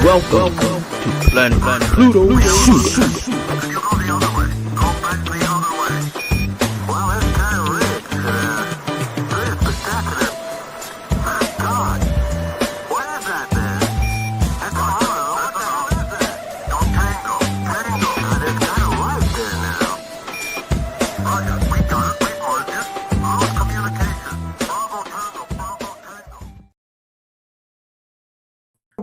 Welcome to Planet Pluto Pseudo.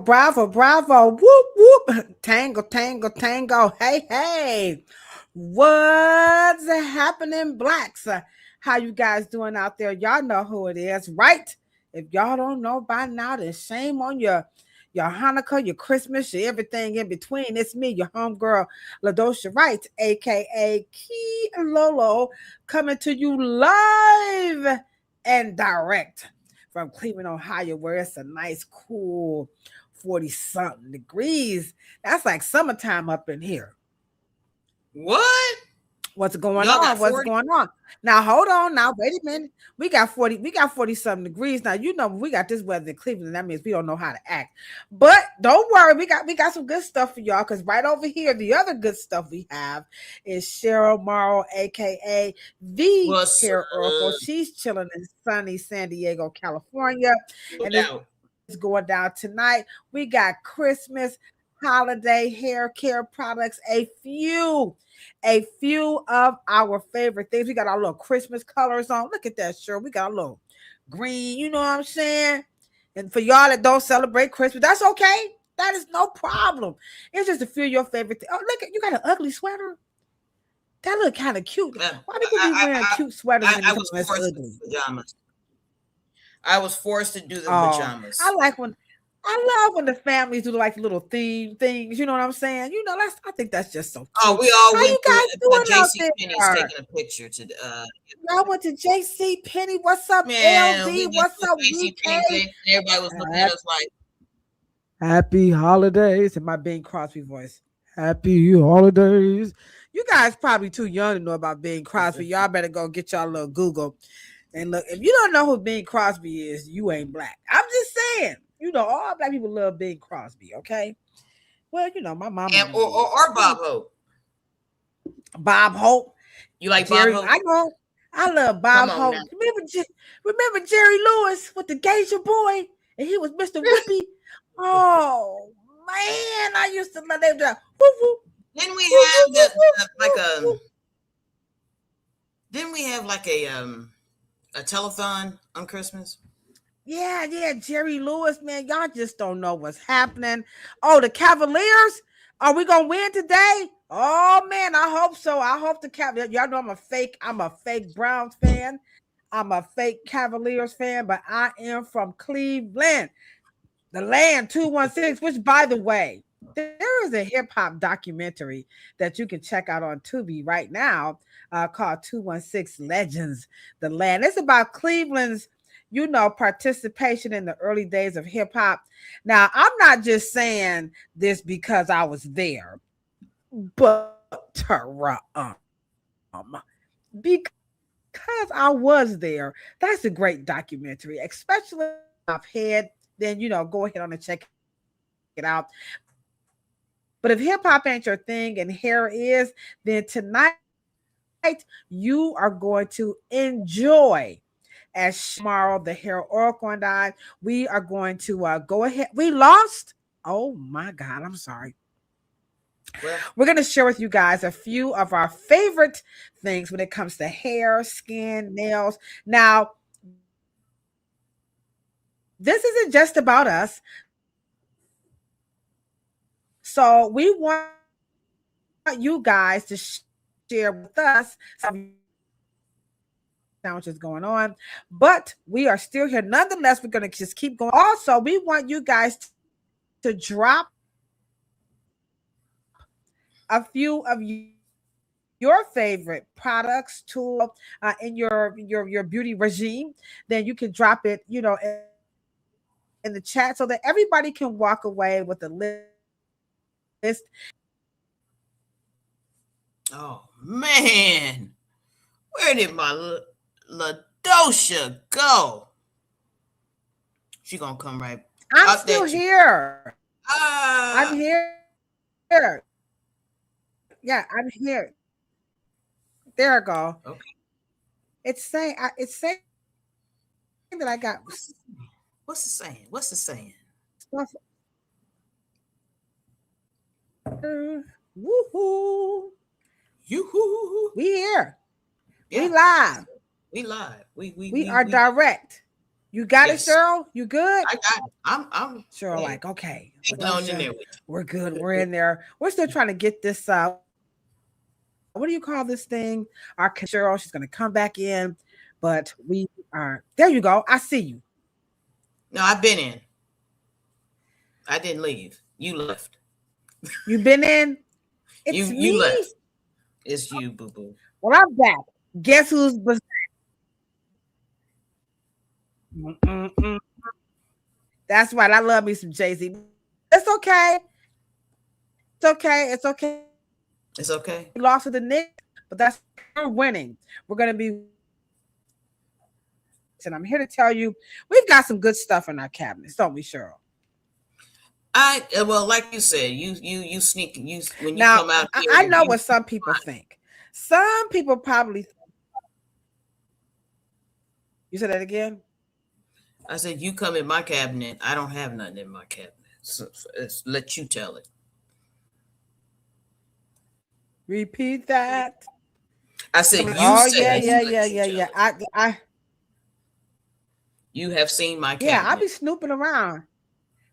Bravo, bravo, whoop, whoop, tango, tango, tango, hey, hey, what's happening, blacks? How you guys doing out there? Y'all know who it is, right? If y'all don't know by now, then shame on your Hanukkah, your Christmas, your everything in between. It's me, your homegirl, Ladosha Wright, a.k.a. Key Lolo, coming to you live and direct from Cleveland, Ohio, where it's a nice, cool 40-something degrees. That's like summertime up in here. What? What's going on? What's going on? Now, hold on. Now, wait a minute. We got 40-something degrees. Now, you know, we got this weather in Cleveland. That means we don't know how to act. But don't worry. We got some good stuff for y'all, because right over here, the other good stuff we have is Cheryl Morrow, a.k.a. the Hair Oracle. She's chilling in sunny San Diego, California. And it's going down tonight. We got Christmas holiday hair care products, a few of our favorite things. We got our little Christmas colors on. Look at that shirt. We got a little green, you know what I'm saying? And for y'all that don't celebrate Christmas, that's okay. That is no problem. It's just a few of your favorite things. Oh, look, you got an ugly sweater. That look kind of cute. Why do people be wearing cute sweaters when it's ugly? Pajamas. I was forced to do the pajamas. I love when the families do like little theme things. You know what I'm saying? You know, I think that's just so cute. Oh, we all went to JC Penney's taking a picture to y'all went to JC Penney. What's up, LD? What's up, VK? Everybody was looking at us like, happy holidays. In my Bing Crosby voice. Happy holidays. You guys probably too young to know about Bing Crosby. Y'all better go get y'all a little Google. And look, if you don't know who Bing Crosby is, you ain't black. I'm just saying. You know, all black people love Bing Crosby, okay? Well, you know, my mama. Or Bob Hope. Bob Hope. You like Jerry, Bob Hope? I know. I love Bob Hope. Remember Jerry Lewis with the Geisha Boy? And he was Mr. Whippy? Oh, man. I used to love them. Didn't we have like a telethon on Christmas? Yeah, Jerry Lewis, man. Y'all just don't know what's happening. Oh, the Cavaliers? Are we gonna win today? Oh man, I hope so. I hope the Cavaliers. Y'all know I'm a fake Browns fan. I'm a fake Cavaliers fan, but I am from Cleveland, the land 216, which by the way, there is a hip-hop documentary that you can check out on Tubi right now called 216 Legends, the Land. It's about Cleveland's participation in the early days of hip hop. Now, I'm not just saying this because I was there, but because I was there. That's a great documentary, especially if I've had, then, go ahead on and check it out. But if hip hop ain't your thing and hair is, then tonight you are going to enjoy. As tomorrow, the Hair Oracle and I, we are going to go ahead. We lost. Oh my God, I'm sorry. We're going to share with you guys a few of our favorite things when it comes to hair, skin, nails. Now, this isn't just about us. So we want you guys to share with us some sandwiches going on, but we are still here. Nonetheless, we're going to just keep going. Also, we want you guys to drop a few of your favorite products, tools in your beauty regime. Then you can drop it, in the chat so that everybody can walk away with a list. Oh man, where did my Ladosha go? She gonna come right. I'm still here. I'm here. Yeah, I'm here. There I go. Okay. It's saying that I got. What's the saying? What's the saying? Stuff. Woohoo! Yoo-hoo. We here. Yeah. We live. We live. We are direct. You got it, Cheryl? You good? I got it. I'm Cheryl, like, okay. We're good. We're in there. We're still trying to get this what do you call this thing? Our Cheryl, she's gonna come back in, but we are there. You go. I see you. No, I've been in. I didn't leave. You left. You've been in? It's me? You left. It's you, boo-boo. Well, I'm back. Guess who's back? That's right. I love me some Jay-Z. It's okay. It's okay. It's okay. It's okay. We lost to the Knicks, but that's we're winning. We're gonna be, and I'm here to tell you we've got some good stuff in our cabinets, don't we, Cheryl? Well, like you said, you sneak when you now, come out. I know what some people think. Some people probably think. You said that again? I said you come in my cabinet. I don't have nothing in my cabinet. So let you tell it. Repeat that. I said you. Oh yeah. I. You have seen my cabinet. Yeah, I be snooping around.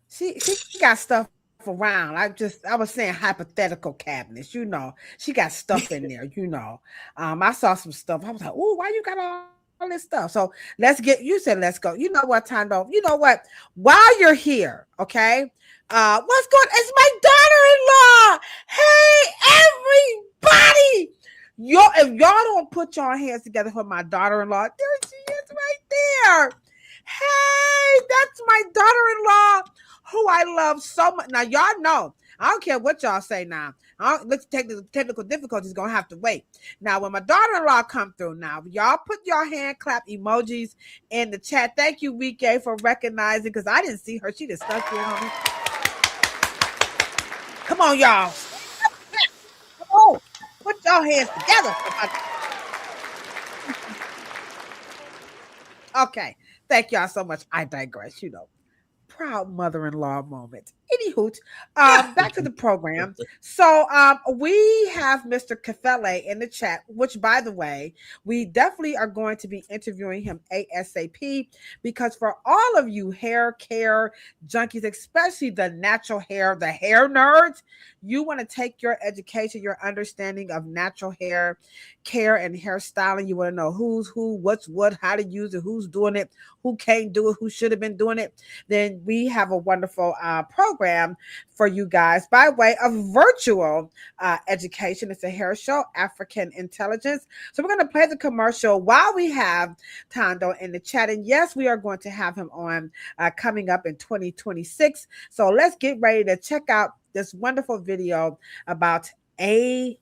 She got stuff around. I was saying hypothetical cabinets. You know, she got stuff in there. You know, I saw some stuff. I was like, oh, why you got all this stuff? So you said let's go. You know what, Tondo? You know what? While you're here, okay. What's going? It's my daughter-in-law. Hey, everybody! If y'all don't put your hands together for my daughter-in-law, there she is right there. Hey, that's my daughter-in-law who I love so much. Now, y'all know, I don't care what y'all say now. Technical difficulties gonna have to wait. Now, when my daughter-in-law come through, now y'all put your hand clap emojis in the chat. Thank you, Wike, for recognizing, because I didn't see her. She just stuck here on me. Come on, y'all. Come on. Put your hands together. Okay. Thank y'all so much. I digress, you know. Proud mother-in-law moment. Anywho, back to the program. So we have Mr. Kafele in the chat, which, by the way, we definitely are going to be interviewing him ASAP, because for all of you hair care junkies, especially the natural hair, the hair nerds, you want to take your education, your understanding of natural hair care and hairstyling. You want to know who's who, what's what, how to use it, who's doing it, who can't do it, who should have been doing it. Then we have a wonderful program for you guys by way of virtual education. It's a hair show, African Intelligence. So we're going to play the commercial while we have Tondo in the chat. And yes, we are going to have him on coming up in 2026. So let's get ready to check out this wonderful video about AI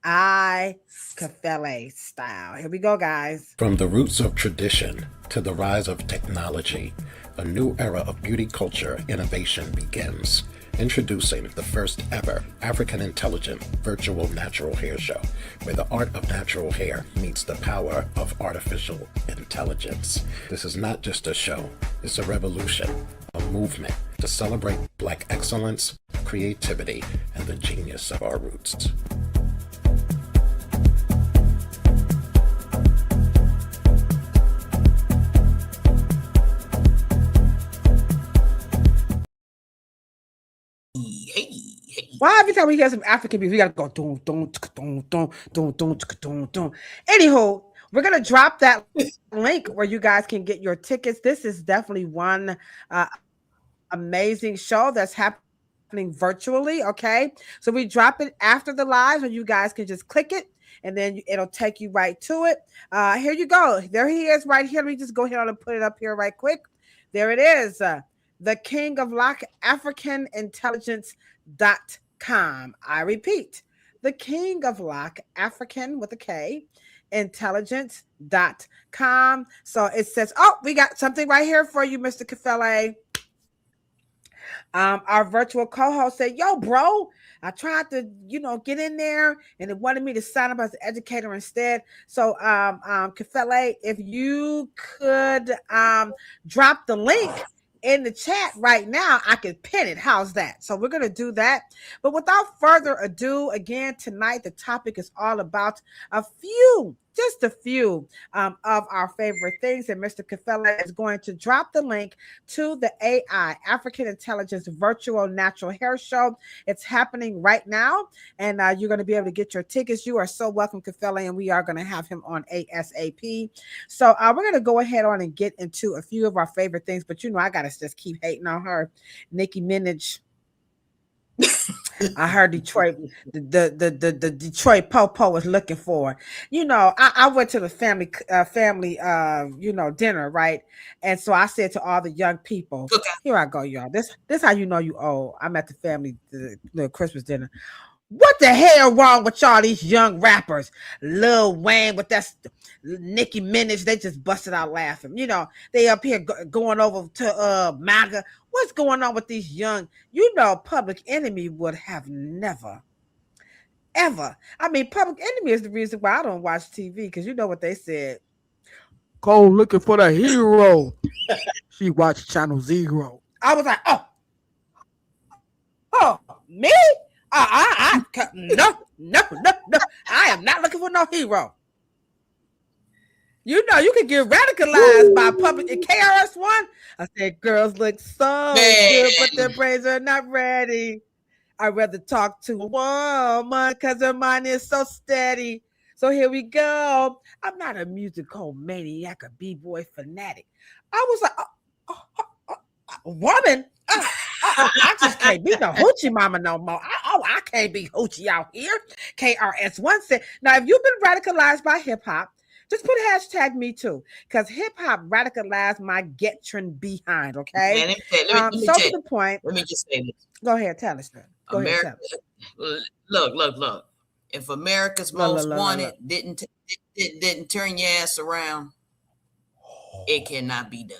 Kafele style. Here we go, guys. From the roots of tradition to the rise of technology, a new era of beauty culture innovation begins. Introducing the first ever African Intelligent Virtual Natural Hair Show, where the art of natural hair meets the power of artificial intelligence. This is not just a show, it's a revolution, a movement to celebrate Black excellence, creativity, and the genius of our roots. Why every time we hear some African music, we gotta go dun dun dun dun dun dun dun dun. Anywho, we're gonna drop that link where you guys can get your tickets. This is definitely one amazing show that's happening virtually. Okay, so we drop it after the live, and you guys can just click it, and then it'll take you right to it. Here you go. There he is, right here. Let me just go ahead and put it up here right quick. There it is. the King of Lock, AfricanIntelligence.com. I repeat, the King of Lock, African with a K, intelligence.com. So it says, oh, we got something right here for you, Mr. Kafele. Our virtual co-host said, yo, bro, I tried to, get in there and it wanted me to sign up as an educator instead. So, Kafele, if you could drop the link in the chat right now, I could pin it. How's that? So we're going to do that. But without further ado, again, tonight, the topic is all about just a few of our favorite things. And Mr. Kafele is going to drop the link to the AI, African Intelligence Virtual Natural Hair Show. It's happening right now, and you're going to be able to get your tickets. You are so welcome, Kafele, and we are going to have him on ASAP. So we're going to go ahead on and get into a few of our favorite things, but I got to just keep hating on her. Nicki Minaj. I heard Detroit, the Detroit Popo was looking for. I went to the family, dinner, right? And so I said to all the young people, okay, here I go, y'all. This how you know you old. I'm at the family, the Christmas dinner. What the hell wrong with y'all, these young rappers? Lil Wayne with that Nicki Minaj, they just busted out laughing. They up here going over to MAGA. What's going on with these young? Public Enemy would have never, ever. I mean, Public Enemy is the reason why I don't watch TV, because you know what they said. Go looking for the hero. She watched Channel Zero. I was like, oh, me? No. I am not looking for no hero. You can get radicalized by public and KRS-One. I said, girls look so good, but their brains are not ready. I'd rather talk to a woman because her mind is so steady. So here we go. I'm not a musical maniac, a b-boy fanatic. I was like, woman? I just can't be no hoochie mama no more. I can't be hoochie out here. KRS-One said, now, if you've been radicalized by hip-hop, just put hashtag me too, because hip-hop radicalized my get-trin behind, okay? Let me to the point. Let me just say this. Go ahead, tell us. Go ahead, tell us. Look. If America's Most Wanted didn't turn your ass around, it cannot be done.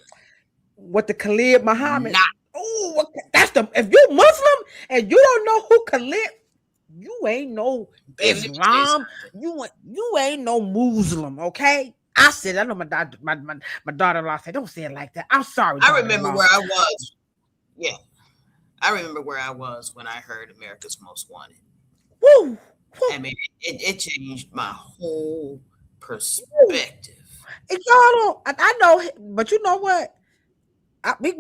What the Khalid Muhammad? Oh, that's if you're Muslim and you don't know who Khalid, you ain't no Islam. You ain't no Muslim, okay? I said, I know my daughter-in-law said, don't say it like that. I'm sorry. I remember where I was. Yeah. I remember where I was when I heard America's Most Wanted. Woo! I mean, it changed my whole perspective. And y'all don't, I know, but you know what? We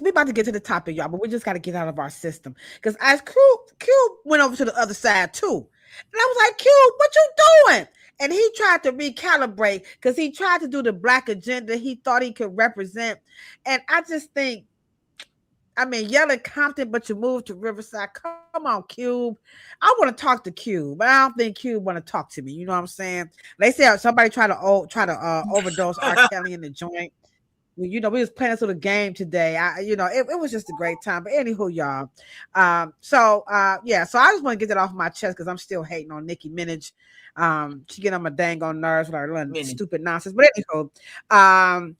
about to get to the topic, y'all, but we just got to get out of our system. Because as Cube went over to the other side too. And I was like, Cube, what you doing? And he tried to recalibrate because he tried to do the black agenda he thought he could represent. And I just think, yelling Compton, but you moved to Riverside. Come on, Cube. I want to talk to Cube, but I don't think Cube want to talk to me. You know what I'm saying? They said somebody try to overdose R. Kelly in the joint. We was playing this little game today. It was just a great time. But anywho, y'all. So I just want to get that off my chest because I'm still hating on Nicki Minaj. She get on my dang on nerves with her stupid nonsense. But anywho, are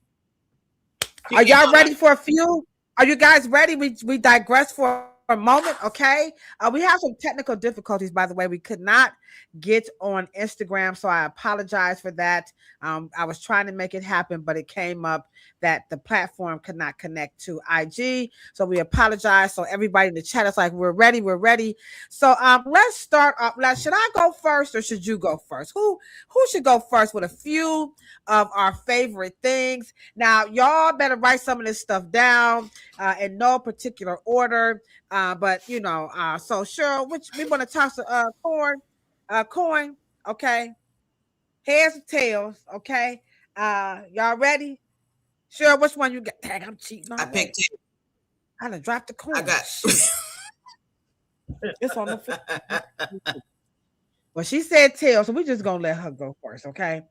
y'all ready for a few? Are you guys ready? We digress for a moment, okay? We have some technical difficulties, by the way. We could not get on Instagram, so I apologize for that. I was trying to make it happen, but it came up that the platform could not connect to IG, so we apologize. So everybody in the chat is like, we're ready. So let's start off. Should I go first or should you go first? Who should go first with a few of our favorite things? Now, y'all better write some of this stuff down in no particular order. But so Cheryl, which we want to toss coin, okay? Heads or tails, okay? Y'all ready? Cheryl, which one you got? Dang, I'm cheating. I picked it. I done dropped the coin. I got it's on the floor. Well, she said tails, so we just gonna let her go first, okay?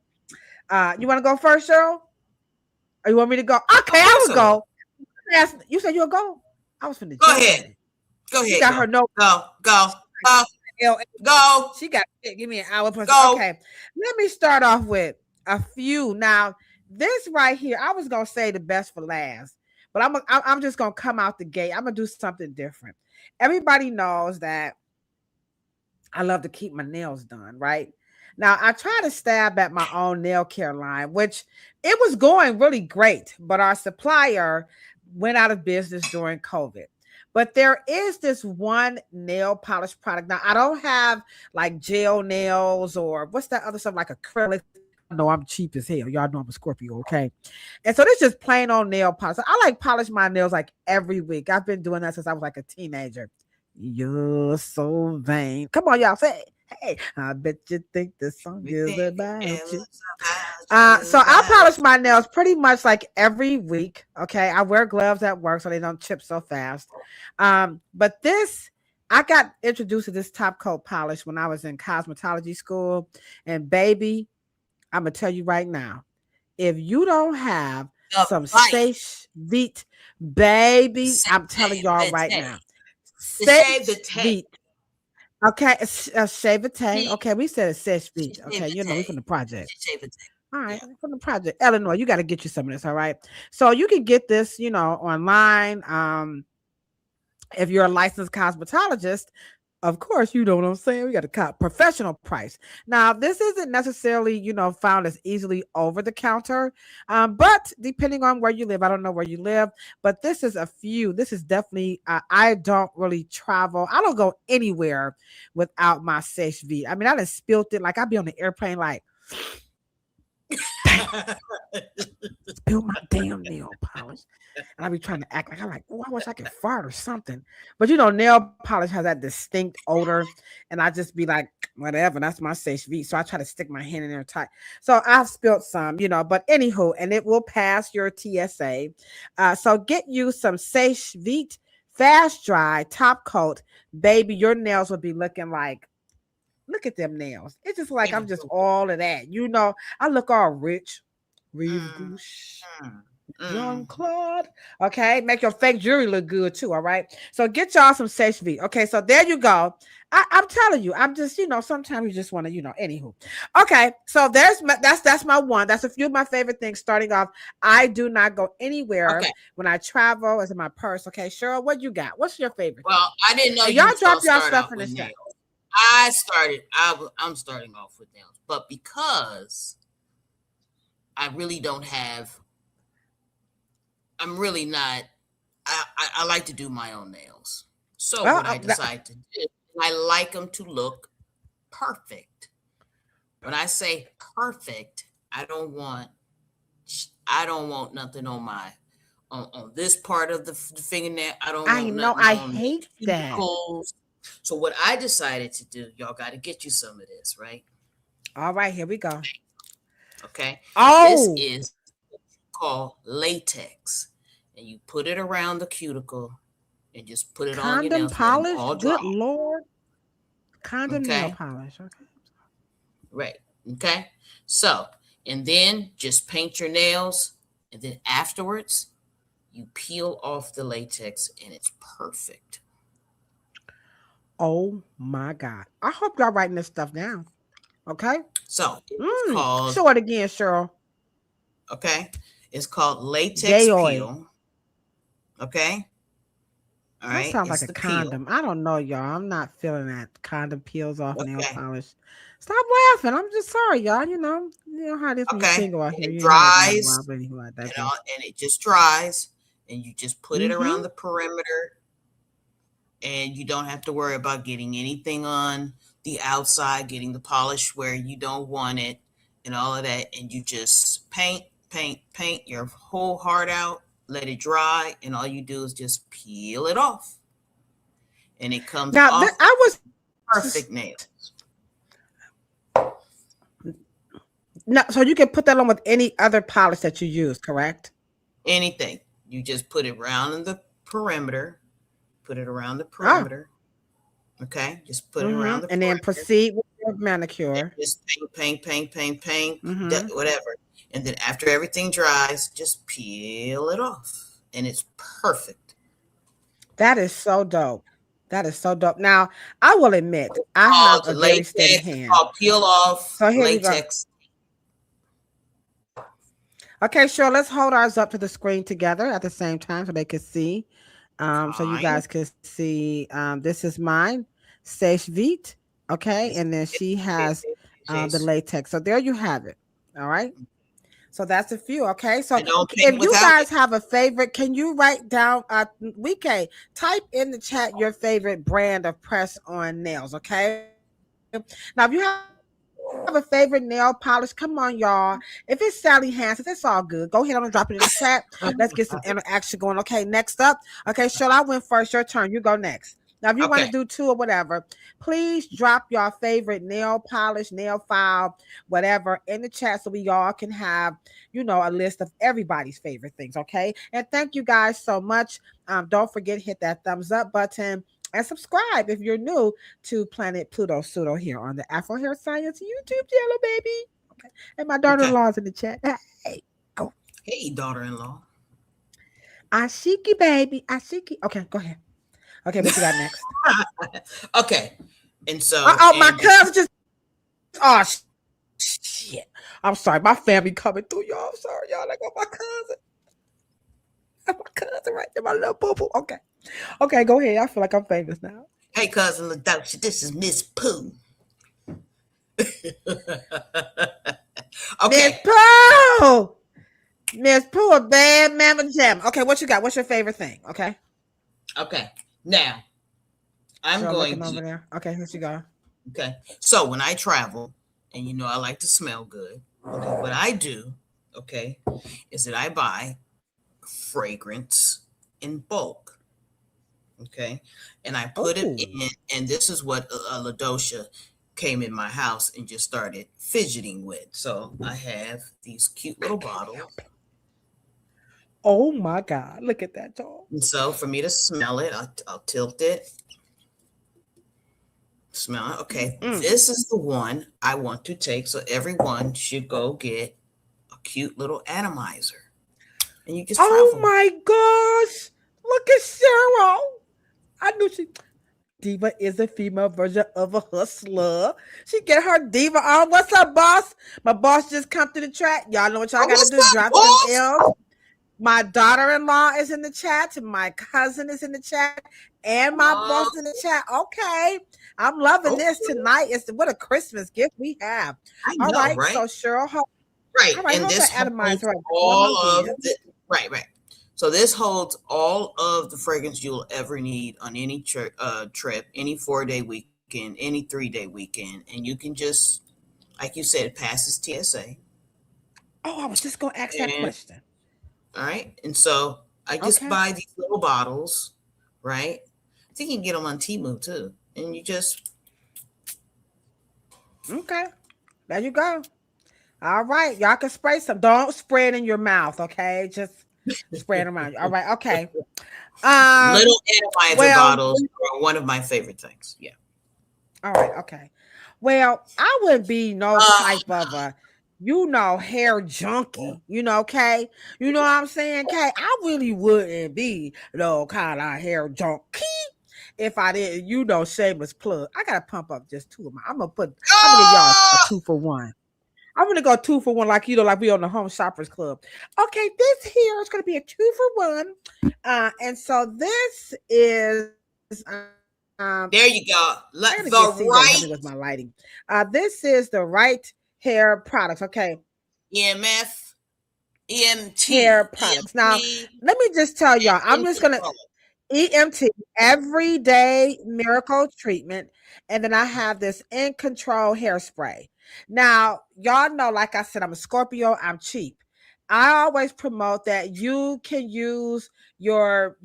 You want to go first, Cheryl? Or you want me to go? Okay, I will go. You said you'll go. I was finna go ahead. Go ahead. She got her note. Go. She got give me an hour plus. Go. Okay, let me start off with a few. Now, this right here, I was gonna say the best for last, but I'm just gonna come out the gate. I'm gonna do something different. Everybody knows that I love to keep my nails done, right? Now, I try to stab at my own nail care line, which it was going really great, but our supplier went out of business during COVID. But there is this one nail polish product. Now, I don't have like gel nails or what's that other stuff like acrylic. No, I'm cheap as hell. Y'all know I'm a Scorpio, okay? And so this is just plain old nail polish. I like polish my nails like every week. I've been doing that since I was like a teenager. You're so vain. Come on, y'all, say it. Hey, I bet you think this song is about you. So I polish my nails pretty much like every week. Okay, I wear gloves at work so they don't chip so fast. But I got introduced to this top coat polish when I was in cosmetology school. And baby, I'm gonna tell you right now, if you don't have some Sage Vite, baby, I'm telling y'all right now. Sage Vite. Okay, Shave a Tay. Okay, we said it's Sage Vite. Okay, you know, we from the project. All right, from the project. Eleanor, you got to get you some of this, all right? So you can get this, you know, online. If you're a licensed cosmetologist, of course, you know what I'm saying? We got a professional price. Now, this isn't necessarily, you know, found as easily over the counter, but depending on where you live, I don't know where you live, but this is definitely, I don't really travel. I don't go anywhere without my Sage Vite. I mean, I done spilled it. Like, I'd be on the airplane like, spill my damn nail polish. And I be trying to act like I'm like, oh, I wish I could fart or something. But you know, nail polish has that distinct odor, and I just be like, whatever, that's my Sage Vite. So I try to stick my hand in there tight. So I've spilled some, you know, but anywho, and it will pass your TSA. So get you some Sage Vite fast dry top coat, baby. Your nails will be looking like, look at them nails. It's just like I'm just all of that. You know, I look all rich. Young Claude. Okay, make your fake jewelry look good too. All right. So get y'all some Sage Vite. Okay, so there you go. I'm telling you, I'm just, you know, sometimes you just want to, you know, anywho. Okay, so that's my one. That's a few of my favorite things. Starting off, I do not go anywhere when I travel. It's in my purse. Okay, Cheryl, what you got? What's your favorite? Well, I didn't know y'all drop y'all stuff in the chat. I'm starting off with nails, but because I really don't have, I'm really not, I like to do my own nails. So what I decide to do, I like them to look perfect. When I say perfect, I don't want nothing on my, on this part of the fingernail. I hate that. So what I decided to do, y'all got to get you some of this, right? All right, here we go. Okay. Oh, this is called latex, and you put it around the cuticle, and just put it on your nails. Condom polish. Good Lord. Condom nail polish. Okay. Right. Okay. So, and then just paint your nails, and then afterwards, you peel off the latex, and it's perfect. Oh my God. I hope y'all writing this stuff down. Okay. So it's called, show it again, Cheryl. Okay. It's called latex peel. Okay. All right. That sounds like a condom. Peel. I don't know, y'all. I'm not feeling that. Condom peels off nail polish. Stop laughing. I'm just sorry, y'all. You know how this single out here. It dries. And it just dries. And you just put it around the perimeter. And you don't have to worry about getting anything on the outside, getting the polish where you don't want it, and all of that. And you just paint your whole heart out, let it dry, and all you do is just peel it off. And it comes off perfect nails. No, so you can put that on with any other polish that you use, correct? Anything. You just put it around in the perimeter. Put it around the perimeter. Okay, just put it around the perimeter. And then proceed with your manicure. And just paint, whatever. And then after everything dries, just peel it off. and it's perfect. That is so dope. That is so dope. Now, I will admit, I have a very steady hand. I'll peel off so here latex. You go. Okay, sure. Let's hold ours up to the screen together at the same time so they can see. So you guys can see. This is mine, Sage Vite. Okay, and then she has the latex. So there you have it. All right. So that's a few. Okay. So if you guys have a favorite, can you write down type in the chat your favorite brand of press on nails? Okay. Now, if you have a favorite nail polish, come on, y'all. If it's Sally Hansen, it's all good. Go ahead and drop it in the chat. Let's get some interaction going. Okay, next up. Okay, Shirley, I went first. Your turn. You go next. Now, if you want to do two or whatever, please drop your favorite nail polish, nail file, whatever in the chat so we all can have, a list of everybody's favorite things, okay? And thank you guys so much. Don't forget, hit that thumbs up button and subscribe if you're new to Planet Pluto Pseudo here on the Afro Hair Science YouTube channel, baby. Okay. And my daughter-in-law's in the chat. Hey, go. Hey, daughter-in-law. Ashiki, baby. Ashiki. Okay, go ahead. Okay, what you got next? Okay. And so my cousin just shit. I'm sorry, my family coming through, y'all. I'm sorry, y'all. I got my cousin. My cousin right there, my little boo-boo. Okay. Okay, go ahead. I feel like I'm famous now. Hey, cousin Ladosha, this is Miss Pooh. Okay. Miss Pooh, a bad mamma jam. Okay, what you got? What's your favorite thing? Okay. Okay. Now, I'm going to. Over there. Okay, here you go. Okay. So when I travel, and I like to smell good, okay, what I do, okay, is that I buy fragrance in bulk. Okay. And I put it in, and this is what Ladosha came in my house and just started fidgeting with. So I have these cute little bottles. Oh my God. Look at that, dog. And so for me to smell it, I'll tilt it. Smell it. Okay. This is the one I want to take. So everyone should go get a cute little atomizer. And you just my gosh. Look at Cheryl. I knew Diva is a female version of a hustler. She get her diva on. What's up, boss? My boss just come to the chat. Y'all know what y'all got to do. Drop some L's. My daughter-in-law is in the chat. My cousin is in the chat. And my boss in the chat. Okay. I'm loving this tonight. What a Christmas gift we have. All right. So Cheryl. Right. All right. And this atomizer right. So this holds all of the fragrance you'll ever need on any trip, any 4-day weekend, any 3-day weekend. And you can just, like you said, it passes TSA. Oh, I was just going to ask that question. All right. And so I just buy these little bottles, right? I think you can get them on Temu too. And you just. Okay. There you go. All right. Y'all can spray some. Don't spray it in your mouth. Okay. Just spray it around you. All right. Okay. Little atomizer bottles are one of my favorite things. Yeah. All right. Okay. Well, I wouldn't be no type of a, hair junkie, Kay. You know what I'm saying, Kay? I really wouldn't be no kind of hair junkie if I didn't, shameless plug. I gotta pump up just two of mine. I'm gonna give y'all a 2 for 1. I'm gonna go 2 for 1, like like we on the Home Shoppers Club. Okay, this here is gonna be a 2 for 1. And so this is there you go. With my lighting. This is the Wright hair products. Okay. EMF, EMT hair products. Now, let me just tell y'all, I'm just gonna EMT, everyday miracle treatment, and then I have this In Control hairspray. Now, y'all know, like I said, I'm a Scorpio. I'm cheap. I always promote that you can use your,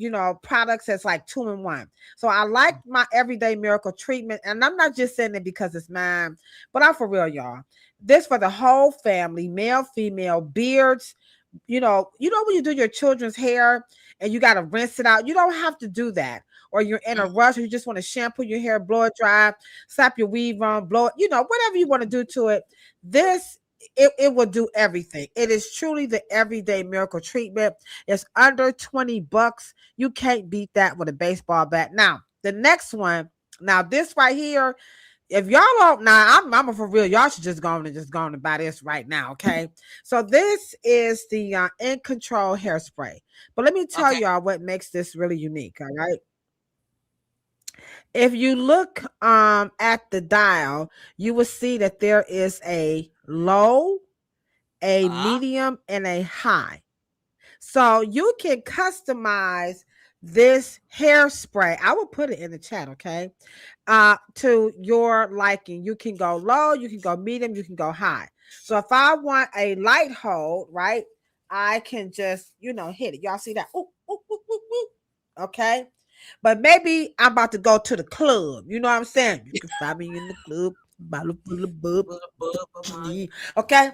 products as like 2-in-1. So I like my everyday miracle treatment, and I'm not just saying it because it's mine, but I'm for real, y'all. This for the whole family, male, female, beards. When you do your children's hair and you got to rinse it out, you don't have to do that. Or you're in a rush, or you just want to shampoo your hair, blow it dry, slap your weave on, blow it, whatever you want to do to it. This it will do everything. It is truly the everyday miracle treatment. It's under $20. You can't beat that with a baseball bat. Now, the next one, now this right here, if y'all don't, now I'm for real, y'all should just go and buy this right now, okay? So this is the In Control hairspray. But let me tell y'all what makes this really unique, all right? If you look at the dial, you will see that there is a low, a medium, and a high. So you can customize this hairspray. I will put it in the chat, okay? To your liking. You can go low, you can go medium, you can go high. So if I want a light hold, right, I can just, hit it. Y'all see that? Ooh, ooh, ooh, ooh, ooh. Okay. But maybe I'm about to go to the club. You know what I'm saying? You can find me in the club. Bottle full of bub. Okay.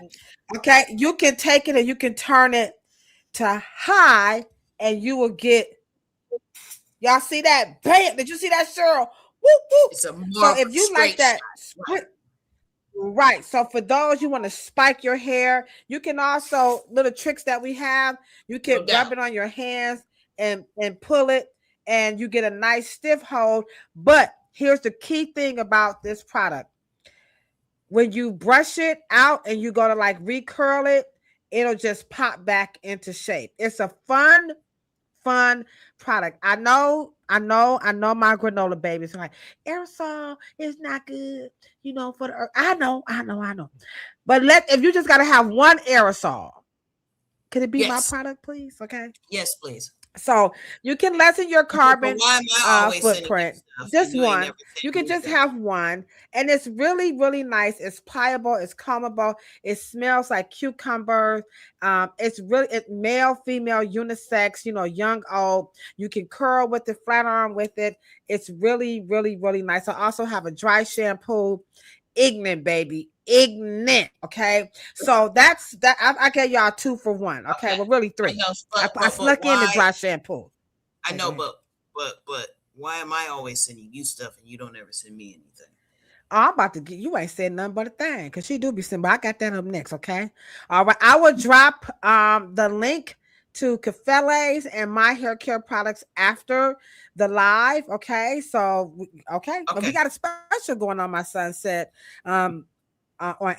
Okay. You can take it and you can turn it to high and you will get, y'all see that? Bam! Did you see that, Cheryl? Whoop, whoop. So if you like that, right. So for those you want to spike your hair, you can also, little tricks that we have, you can rub it on your hands and pull it, and you get a nice stiff hold. But here's the key thing about this product. When you brush it out and you go to like recurl it, it'll just pop back into shape. It's a fun product. I know my granola babies are like, aerosol is not good, for the earth. I know. But if you just got to have one aerosol, could it be my product, please? Okay. Yes, please. So you can lessen your carbon footprint. Just one. You can just have one. And it's really, really nice. It's pliable. It's combable. It smells like cucumber. It's male, female, unisex, young, old. You can curl with it, flat iron with it. It's really, really, really nice. I also have a dry shampoo. Ignorant, baby. Ignorant. Okay. So that's that. I gave y'all 2 for 1. Okay. Well, really 3. I snuck in the dry shampoo. I know, but why am I always sending you stuff and you don't ever send me anything? I'm about to get, you ain't said nothing but a thing, because she do be sending, but I got that up next. Okay. All right. I will drop the link to Cafele's and my hair care products after the live. Okay. So, okay. But we got a special going on, my son said, on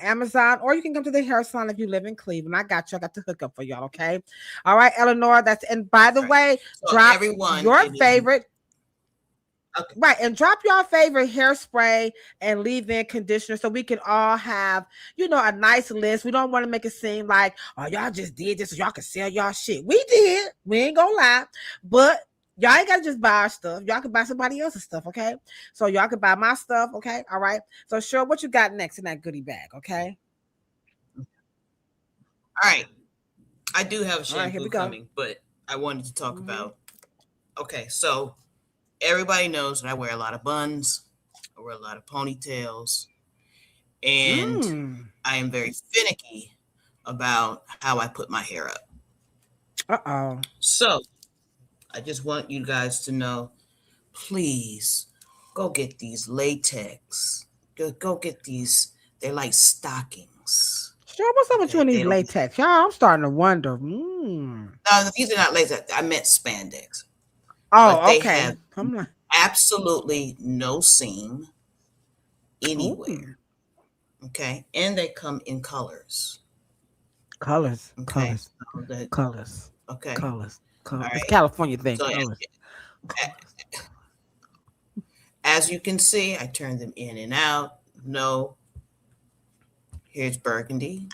Amazon, or you can come to the hair salon if you live in Cleveland. I got the hookup for y'all. Okay. All right, Eleanor. And by the way, so drop your favorite. Okay. Right. And drop your favorite hairspray and leave-in conditioner so we can all have, a nice list. We don't want to make it seem like, oh, y'all just did this so y'all can sell y'all shit. We did. We ain't gonna lie. But y'all ain't gotta just buy our stuff. Y'all can buy somebody else's stuff, okay? So y'all can buy my stuff, okay? All right. So Cheryl, what you got next in that goodie bag, okay? All right. I do have a shampoo coming, but I wanted to talk about. Okay, so everybody knows that I wear a lot of buns. I wear a lot of ponytails. And I am very finicky about how I put my hair up. Uh-oh. So I just want you guys to know, please go get these latex. Go get these. They're like stockings. Sure, what's up with you and these latex? Y'all, I'm starting to wonder. No, these are not latex. I meant spandex. Oh, they have absolutely no seam anywhere. Okay, and they come in colors. Colors. Okay. Colors. Okay. Colors. Right. It's California thing. So, as you can see, I turn them in and out. No. Here's burgundy.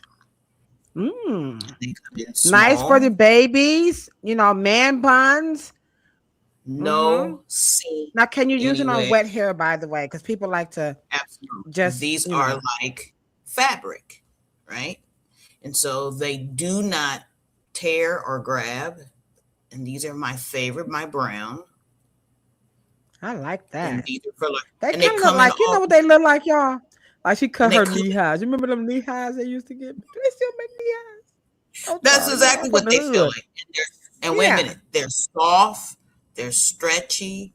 Nice for the babies. Man buns. No seam. Now, can you use it on wet hair, by the way? Because people like to just. These are like fabric, right? And so they do not tear or grab. And these are my favorite, my brown. I like that. And these are for they kind of look like, what they look like, y'all? Like she cut her knee highs. You remember them knee highs they used to get? Do they still make knee highs? That's exactly what they feel like. And wait a minute, they're soft, they're stretchy.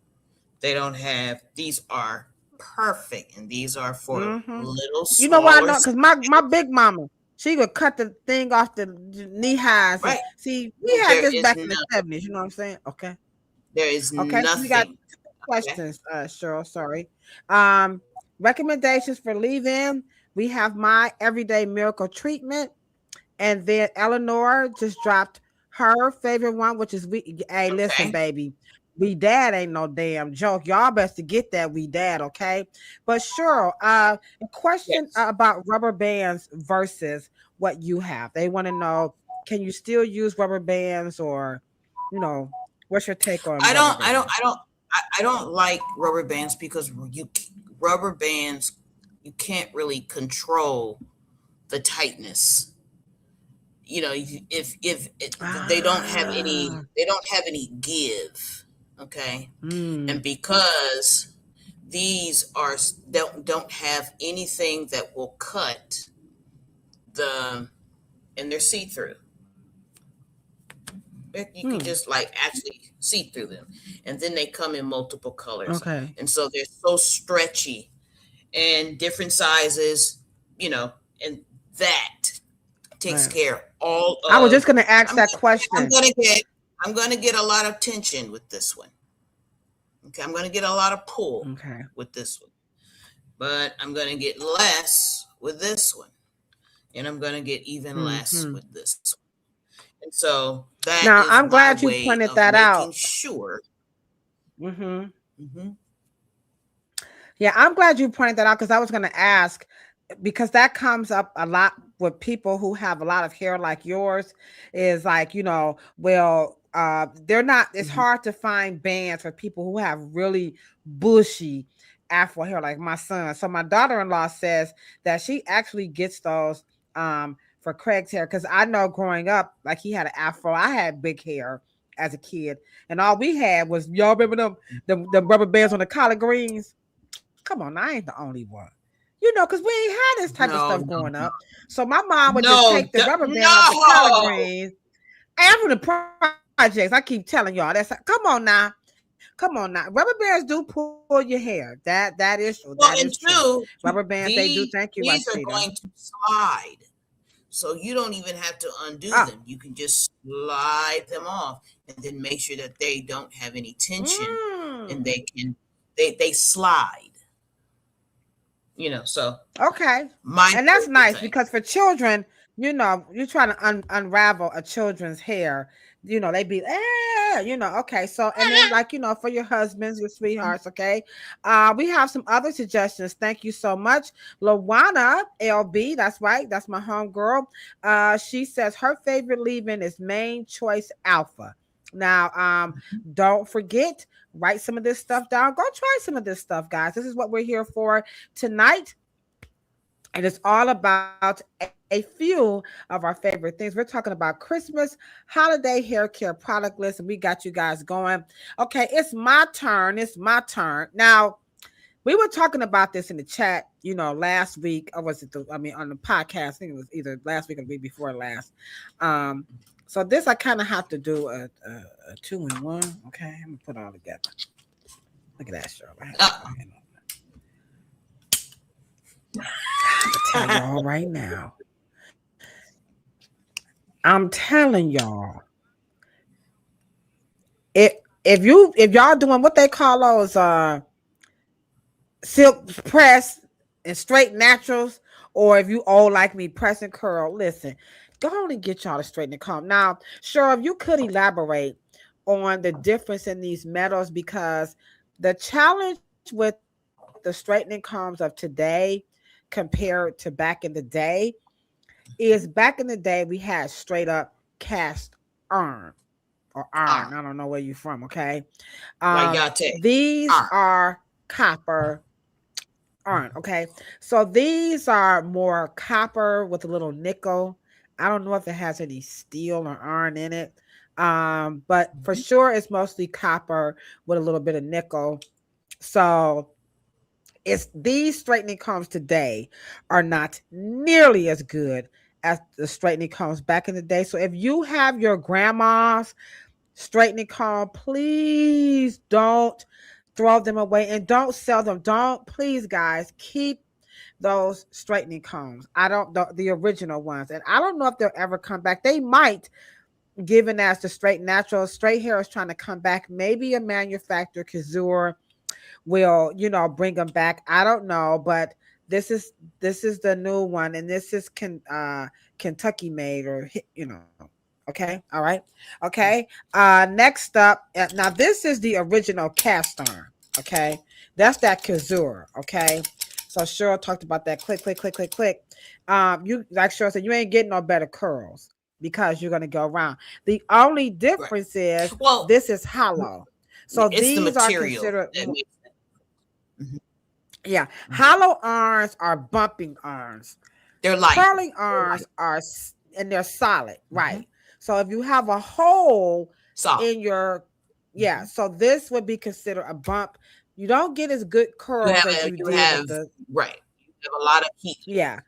They don't have. These are perfect, and these are for little. You know why I know? Because my big mama, She would cut the thing off the knee highs. Right. See, we had this back in the 70s. You know what I'm saying? Okay. There is Okay. nothing. So we got questions, Cheryl. Sorry. Recommendations for leave-in. We have my everyday miracle treatment, and then Eleanor just dropped her favorite one, which is Hey, listen, baby. We Dad ain't no damn joke. Y'all best to get that We Dad, okay? But Cheryl, a question about rubber bands versus what you have. They want to know, can you still use rubber bands, or what's your take on I don't like rubber bands because rubber bands, you can't really control the tightness. If they don't have any give, okay, and because these don't have anything that will cut and they're see-through. You can just actually see through them, and then they come in multiple colors, and so they're so stretchy and different sizes, and that takes care of all of. I was just going to ask that question. I'm going to get a lot of tension with this one. Okay, I'm going to get a lot of pull with this one, but I'm going to get less with this one, and I'm going to get even less with this one. And so that now, I'm glad you pointed that out. Sure. Yeah, I'm glad you pointed that out, because I was going to ask, because that comes up a lot with people who have a lot of hair like yours, is like, they're not, it's hard to find bands for people who have really bushy Afro hair like my son. So my daughter-in-law says that she actually gets those for Craig's hair, because I know growing up, like, he had an Afro. I had big hair as a kid, and all we had was, y'all remember them rubber bands on the collard greens? Come on, I ain't the only one. Because we ain't had this type of stuff growing up. So my mom would just take the rubber band off the collard greens. And from the projects, I keep telling y'all, come on now. Rubber bands do pull your hair. That is true. Well, that is true. Rubber bands, they do. Thank you. These are going to slide. So you don't even have to undo them. You can just slide them off, and then make sure that they don't have any tension, and they slide. So okay, and that's nice, because for children, you're trying to unravel a children's hair. They be okay. So, and then for your husbands, your sweethearts, okay. We have some other suggestions. Thank you so much, Lawana LB. That's right. That's my homegirl. She says her favorite leave-in is Main Choice Alpha. Now, don't forget, write some of this stuff down. Go try some of this stuff, guys. This is what we're here for tonight. And it's all about a few of our favorite things. We're talking about Christmas holiday hair care product list, and we got you guys going. Okay, it's my turn. Now, we were talking about this in the chat, last week, or was it on the podcast? I think it was either last week or the week before last. So this, I kind of have to do a 2-in-1. Okay, I'm gonna put it all together. Look at that, Cheryl. I'm telling y'all right now. I'm telling y'all. If y'all doing what they call those silk press and straight naturals, or if you old like me, press and curl, listen, go on and get y'all to straighten and comb. Now, sure, if you could elaborate on the difference in these metals, because the challenge with the straightening combs of today compared to back in the day is, back in the day we had straight up cast iron or iron. I don't know where you're from. Okay. These are copper iron. Okay. So these are more copper with a little nickel. I don't know if it has any steel or iron in it. But for sure it's mostly copper with a little bit of nickel. So these straightening combs today are not nearly as good as the straightening combs back in the day. So if you have your grandma's straightening comb, please don't throw them away and don't sell them. Don't, please, guys, keep those straightening combs. I don't the original ones, and I don't know if they'll ever come back. They might, given as the natural straight hair is trying to come back. Maybe a manufacturer, Kazur, will bring them back. I don't know, but this is the new one, and this is Kentucky made, or okay, all right, okay. Next up, now this is the original cast iron. Okay, that's that Kazur. Okay, so Cheryl talked about that. Click, click, click, click, click. You, like Cheryl said, you ain't getting no better curls because you're gonna go around. The only difference is, this is hollow. So these are considered. Yeah, hollow irons are bumping irons. They're light. Curling irons are, and they're solid, right? So if you have a hole in your, so this would be considered a bump. You don't get as good curls as you did with the, right. You have a lot of heat. Yeah.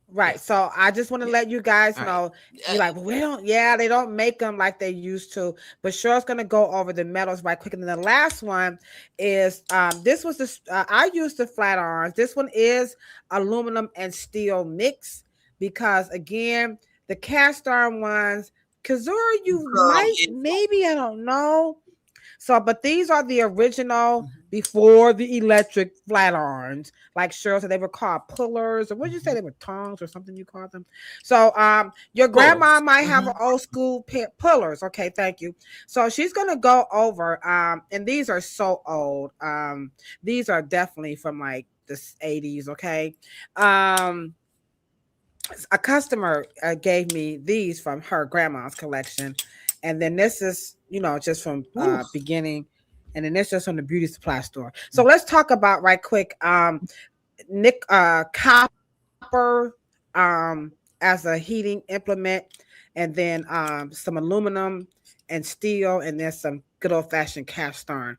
Right. So I just want to let you guys know. You're like, well, they don't make them like they used to. But Cheryl's going to go over the metals right quick. And then the last one is, this was I used the flat irons. This one is aluminum and steel mix, because again, the cast iron ones, Kazura, maybe, I don't know. So, but these are the original before the electric flat irons. Like Cheryl said, they were called pullers, or what did you say? They were tongs or something you called them. So, your grandma might have an old school pullers. Okay, thank you. So she's going to go over, and these are so old. These are definitely from like the 80s. Okay. A customer gave me these from her grandma's collection. And then this is, just from beginning. And then this is from the beauty supply store. So let's talk about right quick, copper as a heating implement, and then some aluminum and steel, and then some good old fashioned cast iron.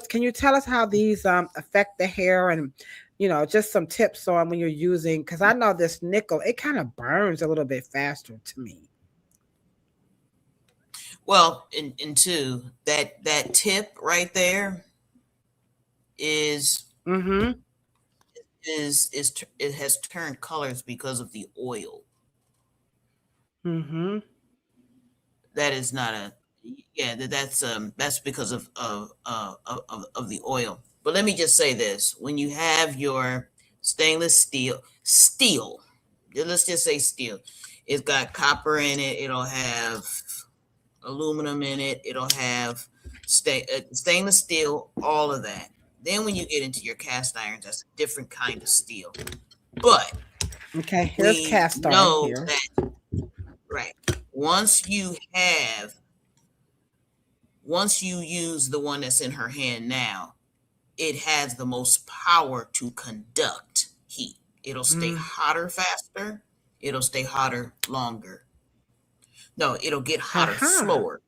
Can you tell us how these affect the hair, and just some tips on when you're using, because I know this nickel, it kind of burns a little bit faster to me. Well, and two, that tip right there is it has turned colors because of the oil. That is not that's because of the oil. But let me just say this: when you have your stainless steel, let's just say steel, it's got copper in it. It'll have aluminum in it. It'll have stainless steel, all of that. Then when you get into your cast irons, that's a different kind of steel. But okay, here's cast iron here. That, right. Once you use the one that's in her hand now, it has the most power to conduct heat. It'll stay hotter faster. It'll stay hotter longer. No, it'll get hotter slower.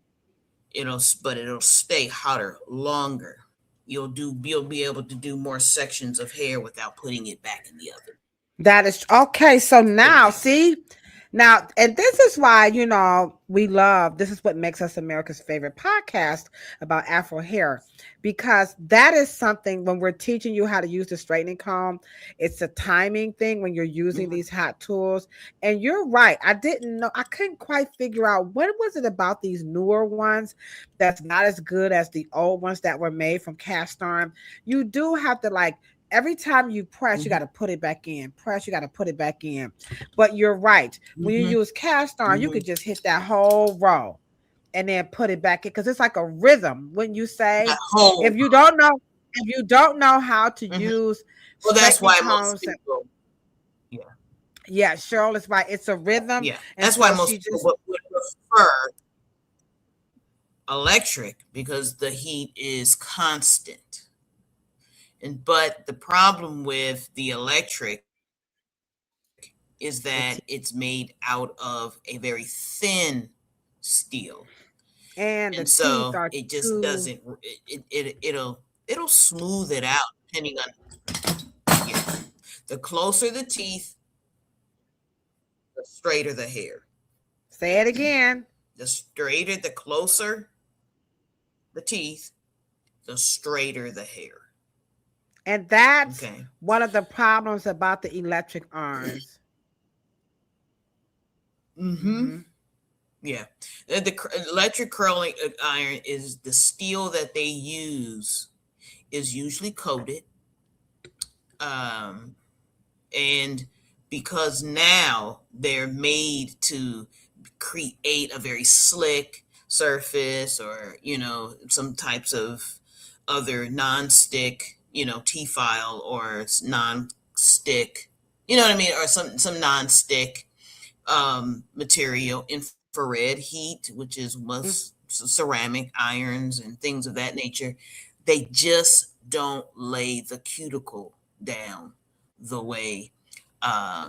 It'll stay hotter longer. You'll be able to do more sections of hair without putting it back in the oven. That is okay. So now, see, and this is why, we love, this is what makes us America's favorite podcast about Afro hair, because that is something when we're teaching you how to use the straightening comb, it's a timing thing when you're using these hot tools. And you're right. I couldn't quite figure out what was it about these newer ones that's not as good as the old ones that were made from cast iron. You do have to every time you press, you got to put it back in. Press, you got to put it back in. But you're right. When you use cast iron, you could just hit that whole row and then put it back in, because it's like a rhythm. When you say, if you don't know how to use, well, that's why most people. Yeah, Cheryl is right. It's a rhythm. Yeah, that's why most people would prefer electric, because the heat is constant. But the problem with the electric is that it's made out of a very thin steel, and so it just doesn't. It'll smooth it out depending on. The closer the teeth, the straighter the hair. Say it again. The closer the teeth, the straighter the hair. And that's Okay. one of the problems about the electric irons. Mm-hmm. Yeah. The electric curling iron is the steel that they use is usually coated. And because now they're made to create a very slick surface, or some types of other non-stick, T-file or non-stick, you know what I mean, or some non-stick material, infrared heat, which is most ceramic irons and things of that nature. They just don't lay the cuticle down the way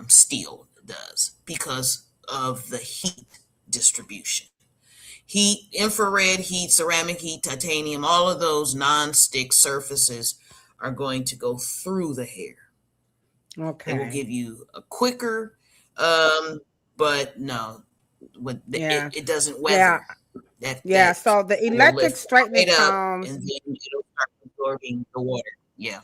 steel does because of the heat distribution. Heat, infrared heat, ceramic heat, titanium, all of those non-stick surfaces are going to go through the hair. They will Okay. give you a quicker, but no, Yeah. it doesn't Yeah. weather. That Yeah. So the will electric lift straightening right up, combs. and then it'll start absorbing the water. Yeah.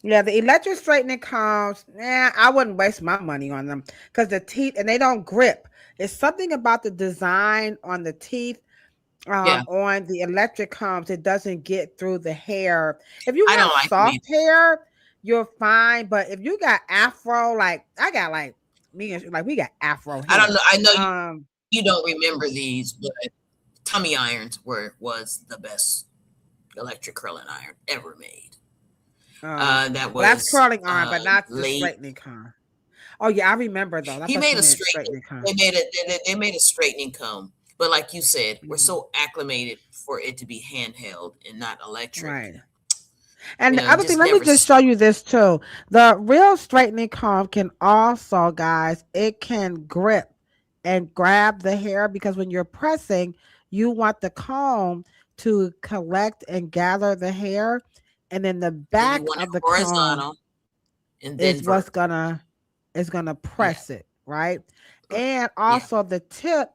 Yeah, the electric straightening combs, I wouldn't waste my money on them because the teeth and they don't grip. It's something about the design on the teeth, Yeah. on the electric combs. It doesn't get through the hair. If you I have don't like them either. soft hair, you're fine. But if you got afro, like I got, like me and like we got afro I don't hair. know. I know you don't remember these, but tummy irons was the best electric curling iron ever made. That Well, that's was curling iron, but not the late. straightening comb. Oh yeah, I remember those. I He thought you made a meant straightening. straightening comb. They made a straightening comb, but like you said, we're Mhm. so acclimated for it to be handheld and not electric. Right. And the It other thing, just let me never. just show you this too. The real straightening comb can also, guys, it can grip and grab the hair because when you're pressing, you want the comb to collect and gather the hair. And then the And you back want it of the comb horizontal and then is what's vertical. gonna Yeah. press it, right? And Yeah. also the tip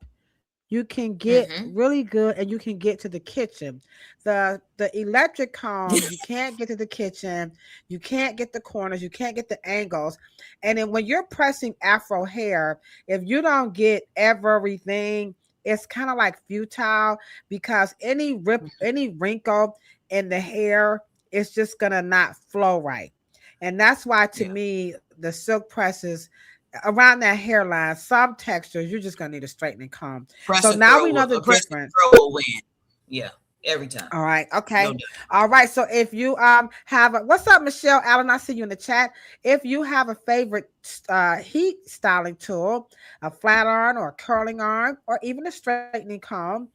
you can get Mm-hmm. really good and you can get to the kitchen. The electric comb, you can't get to the kitchen, you can't get the corners, you can't get the angles. And then when you're pressing afro hair, if you don't get everything, it's kind of like futile because any wrinkle in the hair is just gonna not flow right. And that's why to Yeah. me the silk presses around that hairline, some textures, you're just gonna need a straightening comb. So now we know the Press and difference. throw will win. Yeah. Every time. All right, No okay. doubt. All right. So if you what's up, Michelle Allen? I see you in the chat. If you have a favorite heat styling tool, a flat iron or a curling iron, or even a straightening comb,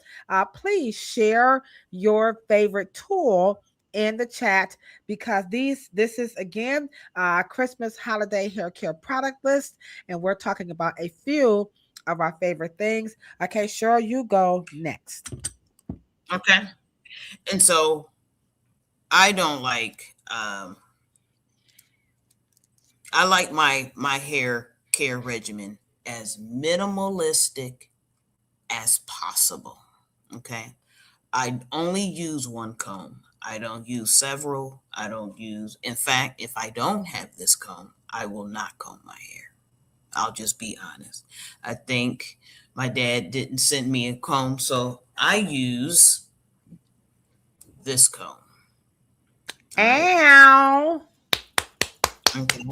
please share your favorite tool in the chat because this is again Christmas holiday hair care product list, and we're talking about a few of our favorite things. Okay, Cheryl, you go next. Okay. And so I don't like I like my hair care regimen as minimalistic as possible. Okay. I only use one comb. I don't use several. I don't use, in fact, if I don't have this comb, I will not comb my hair. I'll just be honest. I think my dad didn't send me a comb, so I use this comb. All right. Ow. Okay.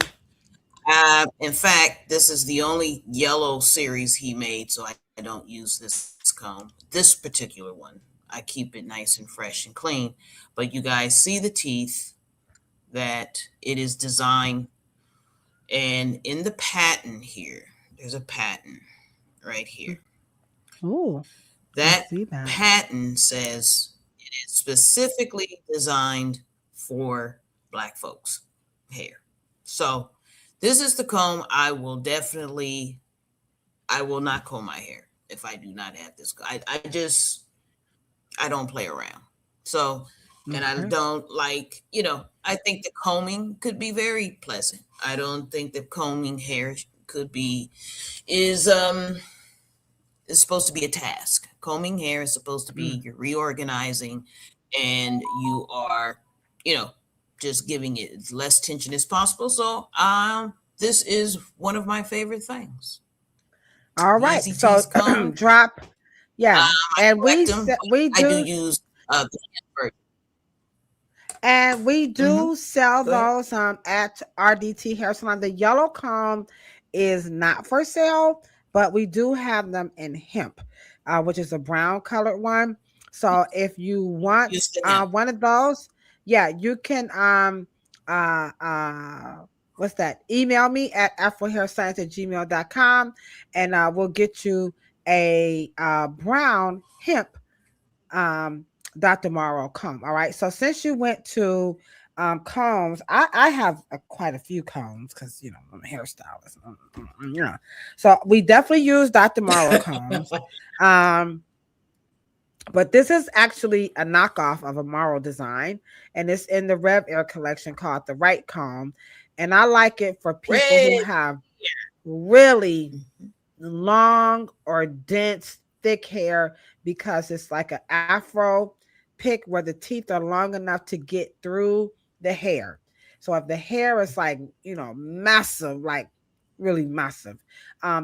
In fact, this is the only yellow series he made, so I don't use this comb. This particular one, I keep it nice and fresh and clean. But you guys see the teeth that it is designed, and in the patent here, there's a patent right here. Ooh, That see that. patent says it is specifically designed for Black folks' hair. So this is the comb I will not comb my hair if I do not have this. I don't play around. So, and I don't like, I think the combing could be very pleasant. I don't think that combing hair is supposed to be a task. Combing hair is supposed to be you're reorganizing and you are, just giving it as less tension as possible. So this is one of my favorite things. All right, Easy so teas come. drop, yeah, I and collect them. we I do do. use the version. And we do sell Go ahead. those at RDT Hair Salon. The yellow comb is not for sale, but we do have them in hemp, which is a brown colored one. So if you want Use the hemp. one of those, yeah, you can what's that? Email me at afrohairscience@gmail.com, and we'll get you a brown hemp Dr. Morrow comb. All right. So since you went to combs, I have quite a few combs because I'm a hairstylist. So we definitely use Dr. Morrow combs. But this is actually a knockoff of a Morrow design, and it's in the Rev Air collection called the Wright comb. And I like it for people who have really long or dense, thick hair, because it's like an Afro pick where the teeth are long enough to get through the hair. So if the hair is like, massive, like really massive,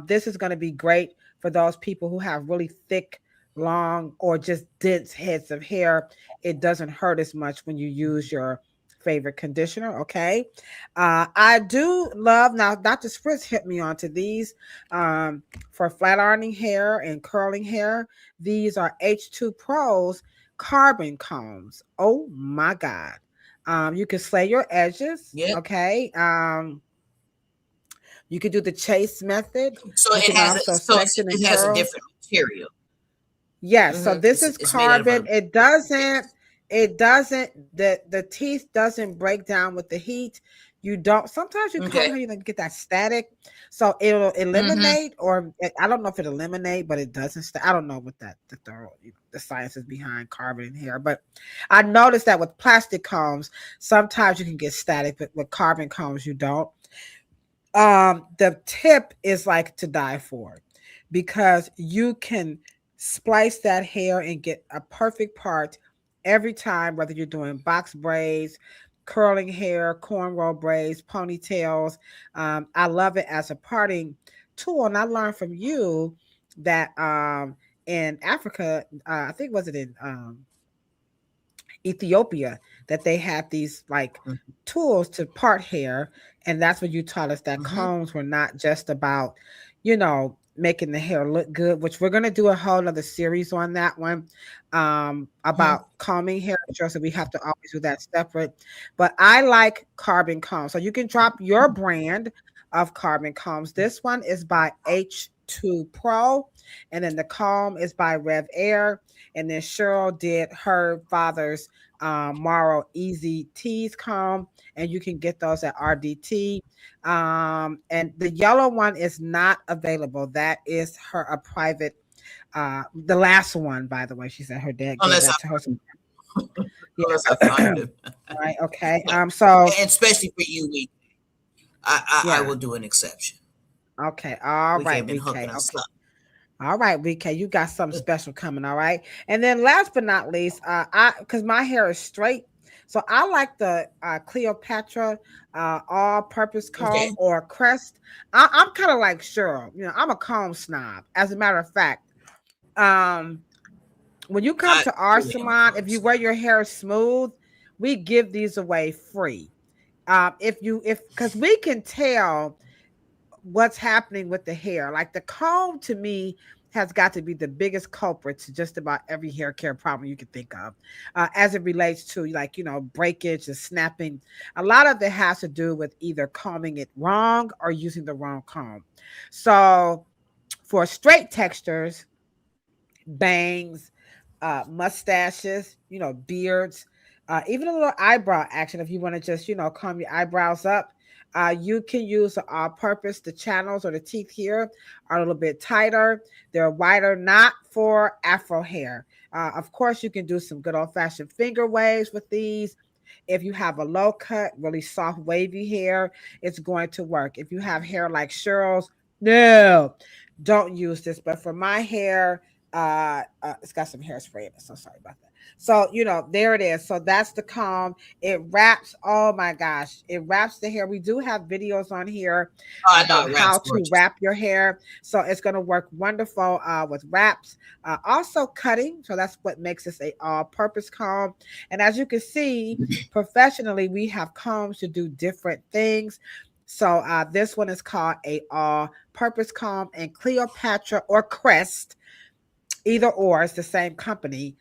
this is going to be great for those people who have really thick, long, or just dense heads of hair. It doesn't hurt as much when you use your favorite conditioner. Okay. I do love, now Dr. Spritz hit me onto these for flat ironing hair and curling hair. These are H2 Pros carbon combs. Oh my God. You can slay your edges. Yep. Okay. You can do the chase method. So it has a different material. Yes. So this is carbon. It doesn't, the teeth doesn't break down with the heat. Sometimes you come here, you get that static. So it'll eliminate, or I don't know if it eliminate, but it doesn't. I don't know what the science is behind carbon in hair. But I noticed that with plastic combs, sometimes you can get static, but with carbon combs, you don't. The tip is like to die for, because you can splice that hair and get a perfect part every time, whether you're doing box braids, curling hair, cornrow braids, ponytails. I love it as a parting tool. And I learned from you that in Africa, I think was it in Ethiopia, that they had these like tools to part hair. And that's what you taught us, that combs were not just about, making the hair look good, which we're going to do a whole other series on that one about combing hair. So we have to always do that separate. But I like carbon combs. So you can drop your brand of carbon combs. This one is by H2 Pro, and then the comb is by Rev Air. And then Cheryl did her father's Morrow Easy Teas comb, and you can get those at RDT. And the yellow one is not available. That is a private. The last one, by the way, she said her dad gave that to her. Unless I find it. Right. Okay. So, and especially for you, I will do an exception. Okay. All right. Okay. All right, VK, you got something special coming. All right. And then last but not least, because my hair is straight, so I like the Cleopatra all-purpose comb or crest. I'm kind of like Cheryl. I'm a comb snob. As a matter of fact, when you come to our salon, if you wear your hair smooth, we give these away free. Because we can tell what's happening with the hair. Like the comb, to me, has got to be the biggest culprit to just about every hair care problem you can think of, as it relates to breakage and snapping. A lot of it has to do with either combing it wrong or using the wrong comb. So for straight textures, bangs, mustaches, beards, even a little eyebrow action, if you want to just comb your eyebrows up, you can use the all-purpose. The channels or the teeth here are a little bit tighter. They're wider, not for Afro hair. Of course, you can do some good old-fashioned finger waves with these. If you have a low cut, really soft, wavy hair, it's going to work. If you have hair like Cheryl's, no, don't use this. But for my hair, it's got some hairspray in it, so sorry about that. So, there it is. So that's the comb. It wraps. Oh my gosh. It wraps the hair. We do have videos on here about how to wrap your hair. So it's going to work wonderful with wraps. Also cutting. So that's what makes this a all-purpose comb. And as you can see, professionally, we have combs to do different things. So this one is called a all-purpose comb, and Cleopatra or Crest, either or, it's the same company,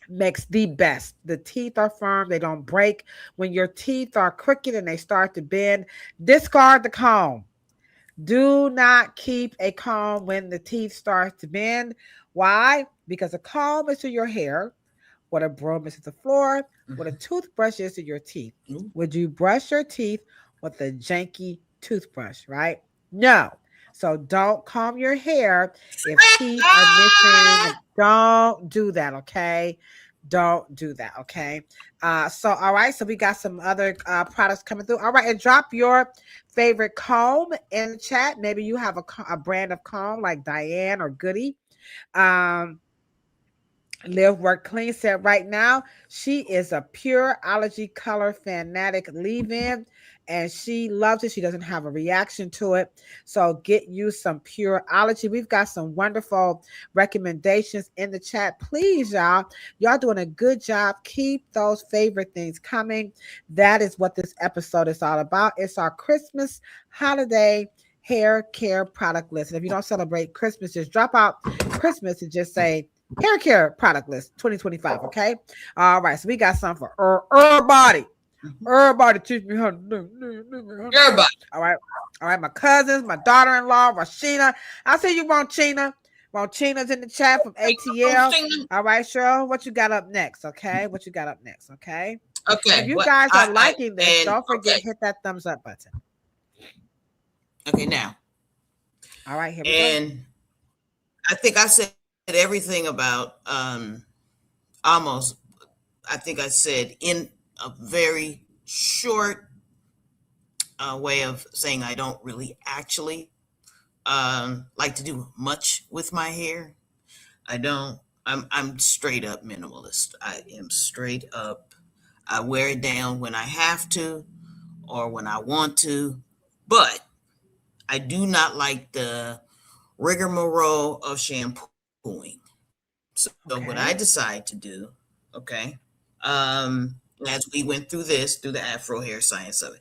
makes the best. The teeth are firm, they don't break. When your teeth are crooked and they start to bend, discard the comb. Do not keep a comb when the teeth start to bend. Why? Because a comb is to your hair what a broom is to the floor, what a toothbrush is to your teeth. Would you brush your teeth with a janky toothbrush, right? No. So don't comb your hair if teeth are missing. Don't do that, okay? Don't do that, okay? So, all right. So we got some other products coming through. All right. And drop your favorite comb in the chat. Maybe you have a brand of comb like Diane or Goody. Live Work Clean said right now she is a pure Allergy Color fanatic leave-in, and she loves it. She doesn't have a reaction to it. So get you some pure Allergy. We've got some wonderful recommendations in the chat. Please, y'all doing a good job. Keep those favorite things coming. That is what this episode is all about. It's our Christmas holiday hair care product list. And if you don't celebrate Christmas, just drop out Christmas and just say Haircare product list 2025. Okay. All right. So we got something for everybody. Everybody teach me how to do. Everybody. All right. All right. My cousins, my daughter-in-law, Rashina. I see you, Ronchina. Ronchina's in the chat from ATL. All right, Cheryl. What you got up next? Okay. What you got up next? Okay. Okay. If you guys are liking this, don't forget hit that thumbs up button. Okay. Now. All right. Here we go. And I think I said everything about almost, I think I said in a very short way of saying I don't really actually like to do much with my hair. I'm straight up minimalist. I am straight up. I wear it down when I have to or when I want to, but I do not like the rigmarole of shampooing. So what I decide to do, as we went through the Afro hair science of it,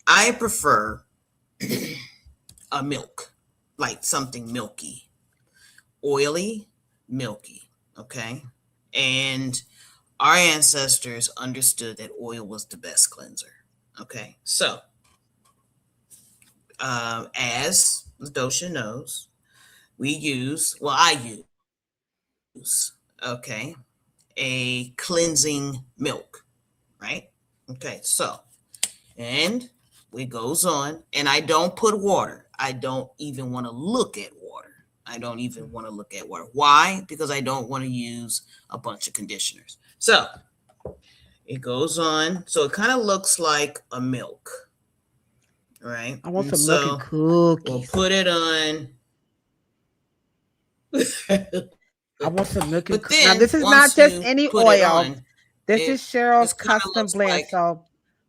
I prefer a milk, like something milky, oily, milky, okay? And our ancestors understood that oil was the best cleanser, okay? So, as Ladosha knows, I use, a cleansing milk, right? Okay, so, and it goes on, and I don't put water. I don't even want to look at water. Why? Because I don't want to use a bunch of conditioners. So, it goes on. So, it kind of looks like a milk, right? I want some milk and cookies. We'll put it on. I want some milk and cookies. Now, this is not just any oil. This is Cheryl's custom blend. So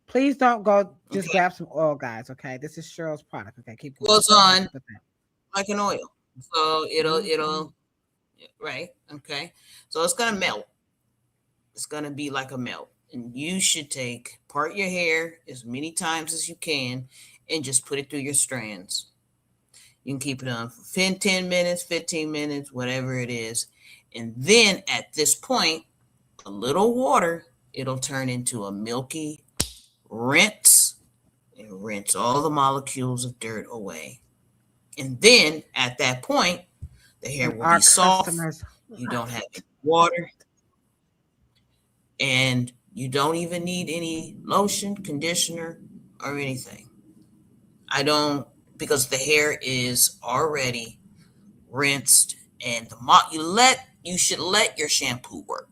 please don't go just grab some oil, guys. Okay. This is Cheryl's product. Okay. Keep going. Goes on like an oil. So it'll, right. Okay. So it's going to melt. It's going to be like a melt. And you should part your hair as many times as you can and just put it through your strands. You can keep it on for 10 minutes, 15 minutes, whatever it is. And then at this point, a little water, it'll turn into a milky rinse and rinse all the molecules of dirt away. And then at that point, the hair will be soft. You don't have any water. And you don't even need any lotion, conditioner, or anything. Because the hair is already rinsed, and you should let your shampoo work.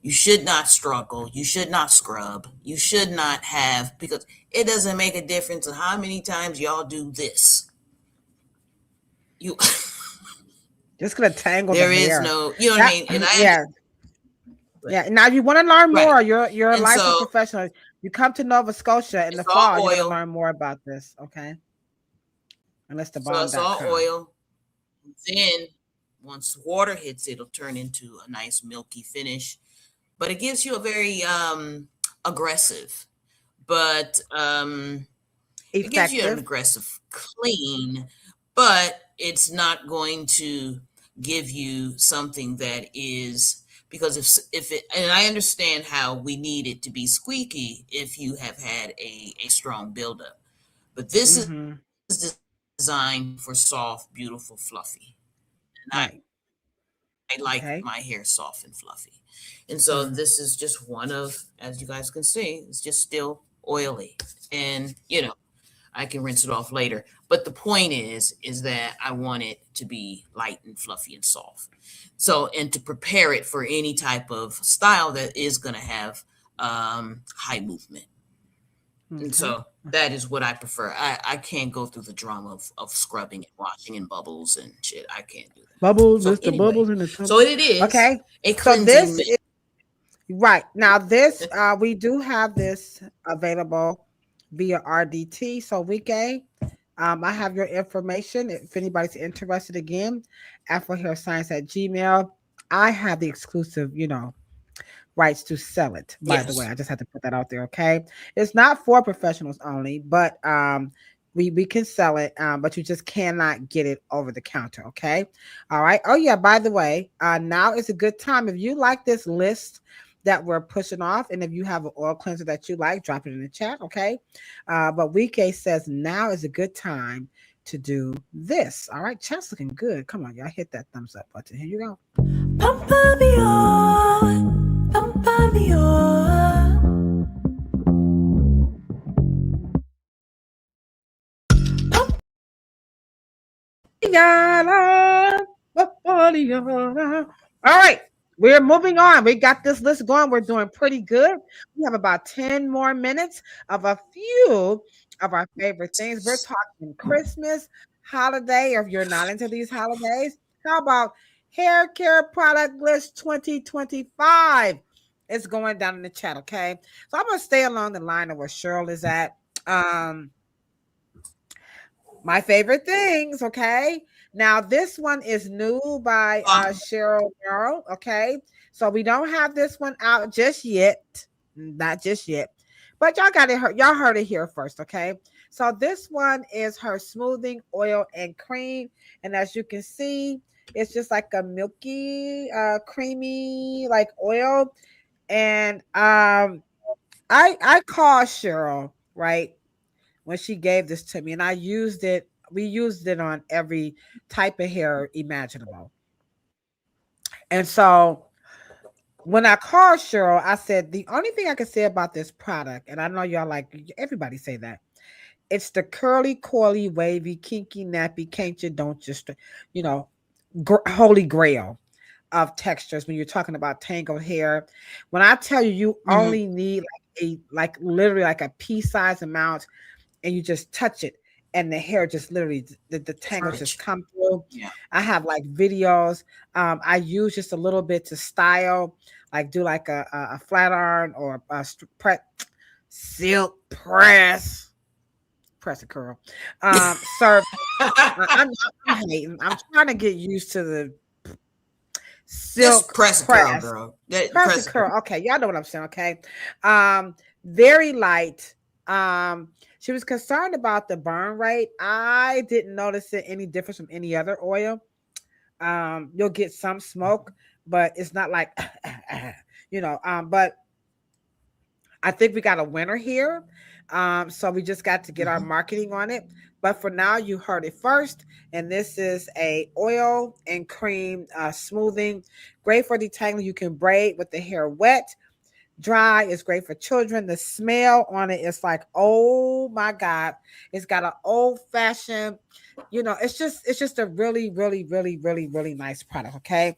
You should not struggle. You should not scrub. You should not because it doesn't make a difference in how many times y'all do this. You just gonna tangle. There is no, you know what I mean? And Yeah. Now, if you want to learn more, Right. you're a And licensed so professional. You come to Nova Scotia in the it's all fall. You're going to oil. learn more about this. Okay. And that's So it's all thebomb.com. oil. Then once water hits, it'll turn into a nice milky finish. But it gives you a very aggressive, but it gives you an Effective. aggressive clean, but it's not going to give you something that is, because if it, and I understand how we need it to be squeaky if you have had a strong buildup, but this Mm-hmm. is designed for soft, beautiful, fluffy. And Right. I like Okay. my hair soft and fluffy. And so this is just one of, as you guys can see, it's just still oily. And, I can rinse it off later. But the point is that I want it to be light and fluffy and soft. So, and to prepare it for any type of style that is going to have high movement. Okay. And so that is what I prefer. I can't go through the drama of scrubbing and washing and bubbles and shit. I can't do that. Bubbles, So Mr. anyway, Bubbles in the tub. so it is Okay. a So cleansing this mist. is right. Now this we do have this available via RDT. So Wike, I have your information. If anybody's interested again, afrohairscience@gmail. I have the exclusive, rights to sell it. By the way, Yes. I just had to put that out there. Okay. It's not for professionals only, but we can sell it, but you just cannot get it over the counter. Okay. All right. Oh yeah. By the way, now is a good time if you like this list that we're pushing off, and if you have an oil cleanser that you like, drop it in the chat. Okay. But Wike says now is a good time to do this. All right. Chat's looking good. Come on, y'all, hit that thumbs up button. Here you go. Pampa me on, pampa me on. All right, we're moving on. We got this list going. We're doing pretty good. We have about 10 more minutes of a few of our favorite things. We're talking Christmas, holiday, or if you're not into these holidays, how about hair care product list 2025? It's going down in the chat, okay? So I'm going to stay along the line of where Cheryl is at. My favorite things, okay? Now, this one is new by Cheryl Merrill, okay? So we don't have this one out just yet. Not just yet. But y'all got it. Y'all heard it here first, okay? So this one is her smoothing oil and cream. And as you can see, it's just like a milky, creamy, like oil. And I called Cheryl, right? When she gave this to me, and I used it. We used it on every type of hair imaginable. And so when I called Cheryl, I said, the only thing I can say about this product, and I know y'all like, everybody say that, it's the curly, coily, wavy, kinky, nappy, can't you, don't just, holy grail of textures when you're talking about tangled hair. When I tell you, you only need literally like a pea-sized amount, and you just touch it and the hair just literally the tangles just come through. Yeah. I have like videos. I use just a little bit to style, like do like a flat iron or a silk press a curl. Serve. I'm hating. I'm trying to get used to the silk just press. Curl, girl. Press a curl. Okay, y'all know what I'm saying. Okay, very light. She was concerned about the burn rate. I didn't notice it any difference from any other oil. You'll get some smoke, but it's not like, but I think we got a winner here. So we just got to get our marketing on it. But for now, you heard it first. And this is a oil and cream smoothing. Great for detangling. You can braid with the hair wet. Dry is great for children. The smell on it is like, oh my God, it's got an old-fashioned, it's just a really, really, really, really, really nice product. Okay.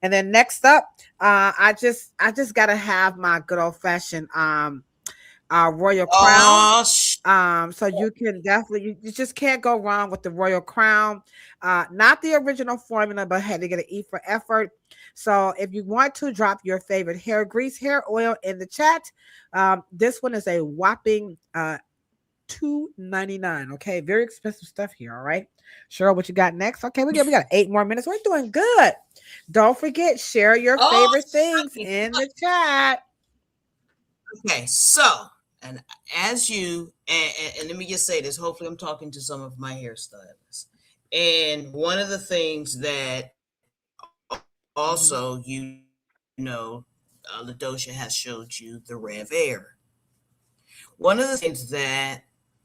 And then next up, I just gotta have my good old-fashioned royal crown. Oh, So you can definitely you just can't go wrong with the Royal Crown. Not the original formula, but had to get an E for effort. So if you want to drop your favorite hair grease, hair oil in the chat, this one is a whopping $2.99. Okay, very expensive stuff here. All right, Cheryl, what you got next? Okay, we got 8 more minutes. We're doing good. Don't forget, share your favorite things in the chat. Okay, so and as you and let me just say this. Hopefully, I'm talking to some of my hairstylists. And one of the things that also Ladosha has showed you the Rev Air. One of the things that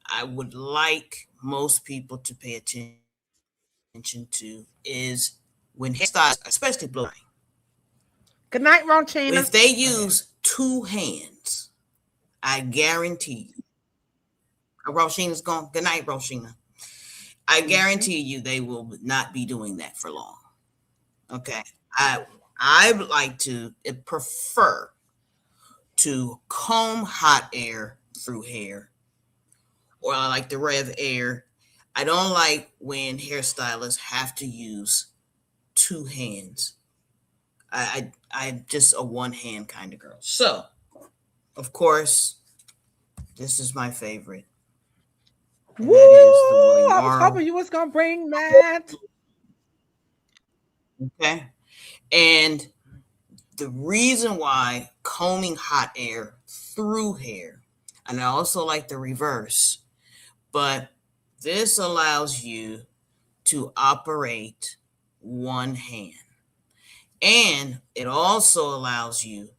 I would like most people to pay attention to is when hairstylists, especially blow drying. Good night, Rochina. If they use two hands, I guarantee you. Roshina's gone. Good night, Roshina. I guarantee you they will not be doing that for long. Okay. I would like to prefer to comb hot air through hair, or I like the Rev Air. I don't like when hairstylists have to use two hands. I'm just a one hand kind of girl. So, of course, this is my favorite. Woo! I was hoping you was gonna bring that. Okay. And the reason why combing hot air through hair, and I also like the reverse, but this allows you to operate one hand. And it also allows you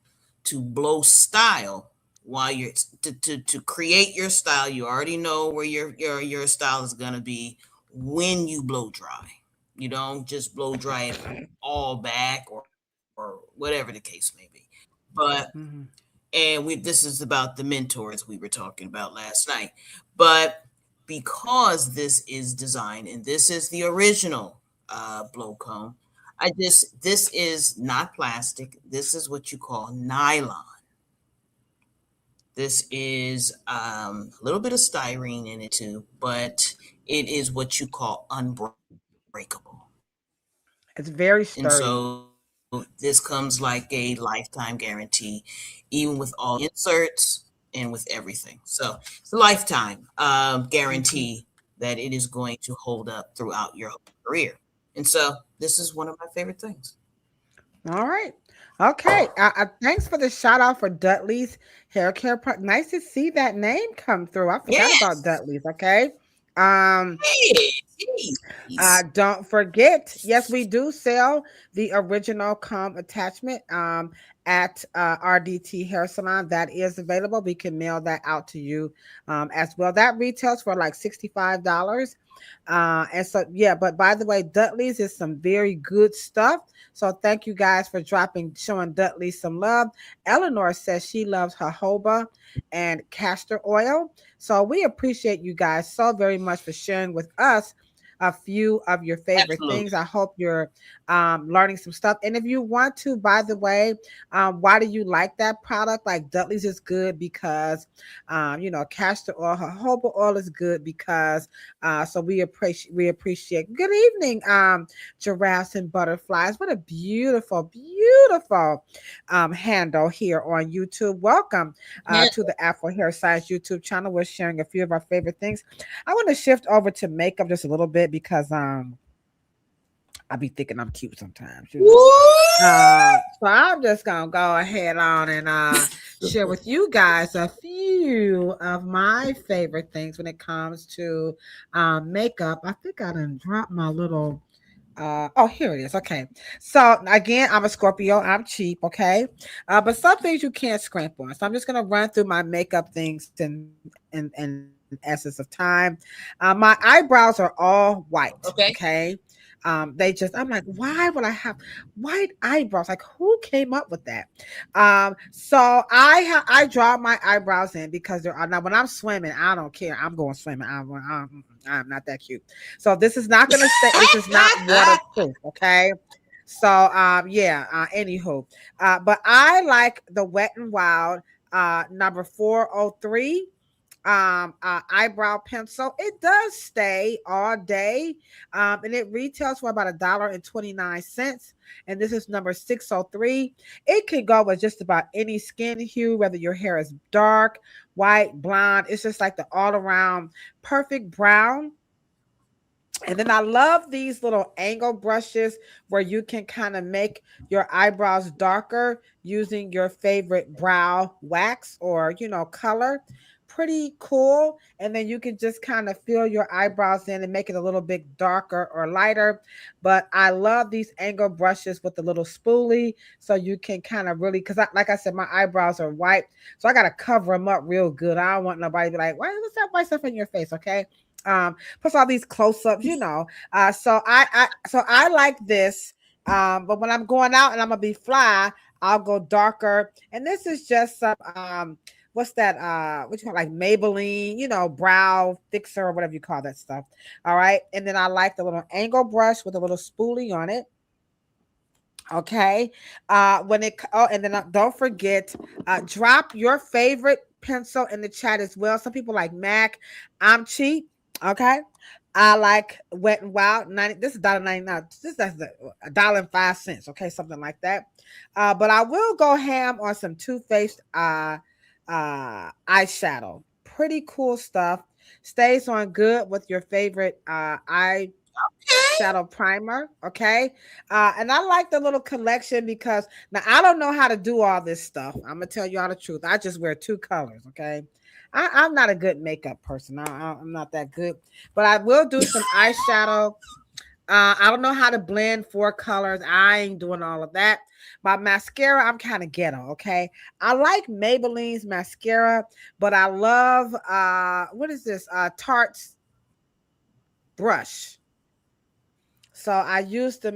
to blow style while you're to create your style. You already know where your style is gonna be when you blow dry. You don't just blow dry it all back or whatever the case may be. But and this is about the mentors we were talking about last night. But because this is designed and this is the original blow comb, this is not plastic. This is what you call nylon. This is a little bit of styrene in it too, but it is what you call unbreakable. It's very sturdy. And so this comes like a lifetime guarantee, even with all inserts and with everything. So it's a lifetime guarantee that it is going to hold up throughout your career. And so this is one of my favorite things. All right. Okay. Thanks for the shout out for Dudley's Hair Care. Nice to see that name come through. I forgot about Dudley's. Okay. Don't forget, yes, we do sell the original comb attachment at RDT Hair Salon. That is available. We can mail that out to you as well. That retails for like $65. And so, yeah, but by the way, Dudley's is some very good stuff. So thank you guys for showing Dudley some love. Eleanor says she loves jojoba and castor oil. So we appreciate you guys so very much for sharing with us a few of your favorite things. I hope you're learning some stuff. And if you want to, by the way, why do you like that product? Like Dudley's is good because, castor oil, jojoba oil is good because, so we appreciate. Good evening, giraffes and butterflies. What a beautiful, beautiful handle here on YouTube. Welcome to the Afro Hair Science YouTube channel. We're sharing a few of our favorite things. I want to shift over to makeup just a little bit because I be thinking I'm cute sometimes. So I'm just gonna go ahead on and share with you guys a few of my favorite things when it comes to makeup. I think I done dropped my little here it is. Okay. So again, I'm a Scorpio. I'm cheap. Okay. But some things you can't scrimp on. So I'm just gonna run through my makeup things in essence of time. My eyebrows are all white. Okay. I'm like, why would I have white eyebrows? Like, who came up with that? So I draw my eyebrows in because now when I'm swimming, I don't care. I'm going swimming. I'm not that cute. So this is not gonna stay. This is not waterproof. Okay. So anywho, but I like the Wet and Wild number 403. eyebrow pencil. It does stay all day, and it retails for about $1.29. And this is number 603. It can go with just about any skin hue, whether your hair is dark, white, blonde. It's just like the all-around perfect brown. And then I love these little angle brushes where you can kind of make your eyebrows darker using your favorite brow wax or, color. Pretty cool. And then you can just kind of fill your eyebrows in and make it a little bit darker or lighter. But I love these angle brushes with the little spoolie. So you can kind of really, because like I said, my eyebrows are white. So I got to cover them up real good. I don't want nobody to be like, what's that white stuff in your face? Okay. Plus all these close-ups, so I like this. But when I'm going out and I'm gonna be fly, I'll go darker. And this is just some what's that? What you call, like Maybelline, brow fixer or whatever you call that stuff. All right. And then I like the little angle brush with a little spoolie on it. Okay. And then don't forget, drop your favorite pencil in the chat as well. Some people like MAC. I'm cheap. Okay. I like Wet and Wild. This is $1.99. This is $1.05. Okay, something like that. But I will go ham on some Too Faced eyeshadow. Pretty cool stuff. Stays on good with your favorite eyeshadow primer. Okay. And I like the little collection because now I don't know how to do all this stuff. I'm gonna tell you all the truth. I just wear 2 colors. Okay. I'm not a good makeup person. I'm not that good, but I will do some eyeshadow. I don't know how to blend 4 colors. I ain't doing all of that. My mascara, I'm kind of ghetto. Okay. I like Maybelline's mascara, but I love, what is this? Tarte's brush. So I use the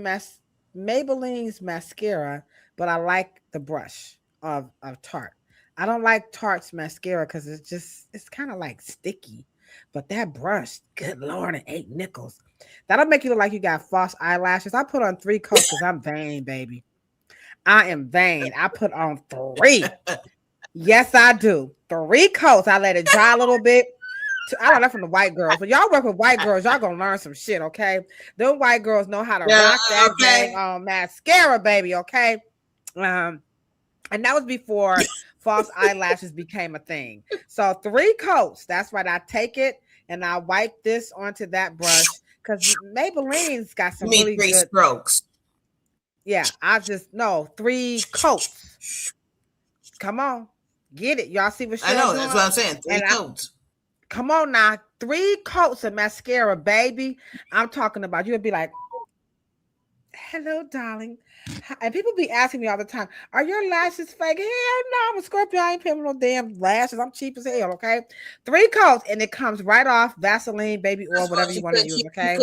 Maybelline's mascara, but I like the brush of Tarte. I don't like Tarte's mascara because it's kind of like sticky. But that brush, good Lord, and 8 nickels. That'll make you look like you got false eyelashes. I put on 3 coats because I'm vain, baby. I am vain. I put on 3. Yes, I do. 3 coats. I let it dry a little bit. I learned that from the white girls. When y'all work with white girls, y'all gonna learn some shit, okay? Them white girls know how to rock that thing on mascara, baby, okay? And that was before false eyelashes became a thing. So 3 coats. That's right. I take it and I wipe this onto that brush because Maybelline's got some really 3 good strokes. Yeah, 3 coats. Come on, get it. Y'all see what I know. That's what I'm saying. 3 coats. Come on now, 3 coats of mascara, baby. I'm talking about. You'll be like, hello, darling. And people be asking me all the time, are your lashes fake? Hell no, I'm a Scorpio. I ain't paying no damn lashes. I'm cheap as hell, okay? 3 coats, and it comes right off Vaseline, baby oil, whatever you want to use, okay?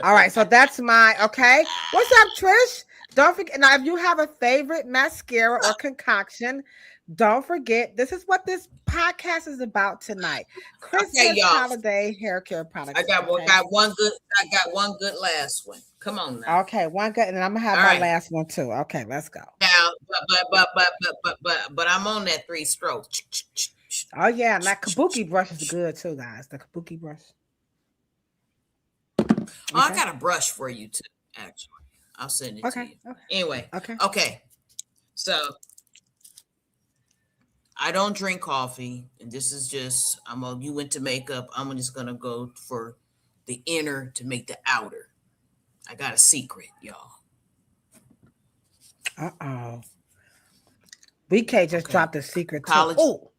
All right, so that's okay. What's up, Trish? Don't forget, now if you have a favorite mascara or concoction, don't forget, this is what this podcast is about tonight. Christmas holiday hair care products. I got one good last one. Come on now. Okay, one good, and then I'm gonna have my last one too. Okay, let's go. Now, but I'm on that 3 strokes. Oh yeah, and that kabuki brush is good too, guys. The kabuki brush. Oh, I got a brush for you too. Actually, I'll send it to you. Okay. Anyway. Okay. So I don't drink coffee, and this is just you went to makeup. I'm just gonna go for the inner to make the outer. I got a secret, y'all. BK just dropped a secret. Oh,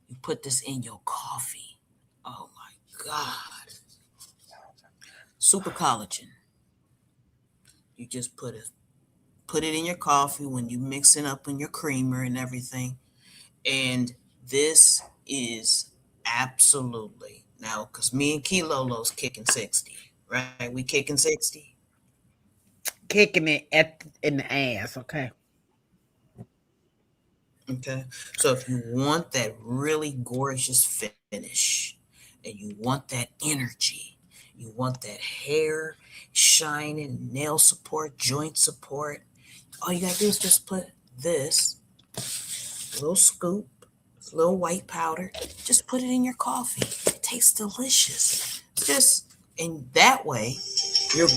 you put this in your coffee. Oh my God, super collagen. You just put it in your coffee when you mix it up in your creamer and everything. And this is absolutely now because me and Kilolo's kicking 60, right? We kicking 60. Kicking it in the ass, okay. Okay. So if you want that really gorgeous finish and you want that energy, you want that hair shining, nail support, joint support, all you gotta do is just put this a little scoop, a little white powder. Just put it in your coffee. It tastes delicious. Just in that way, you'll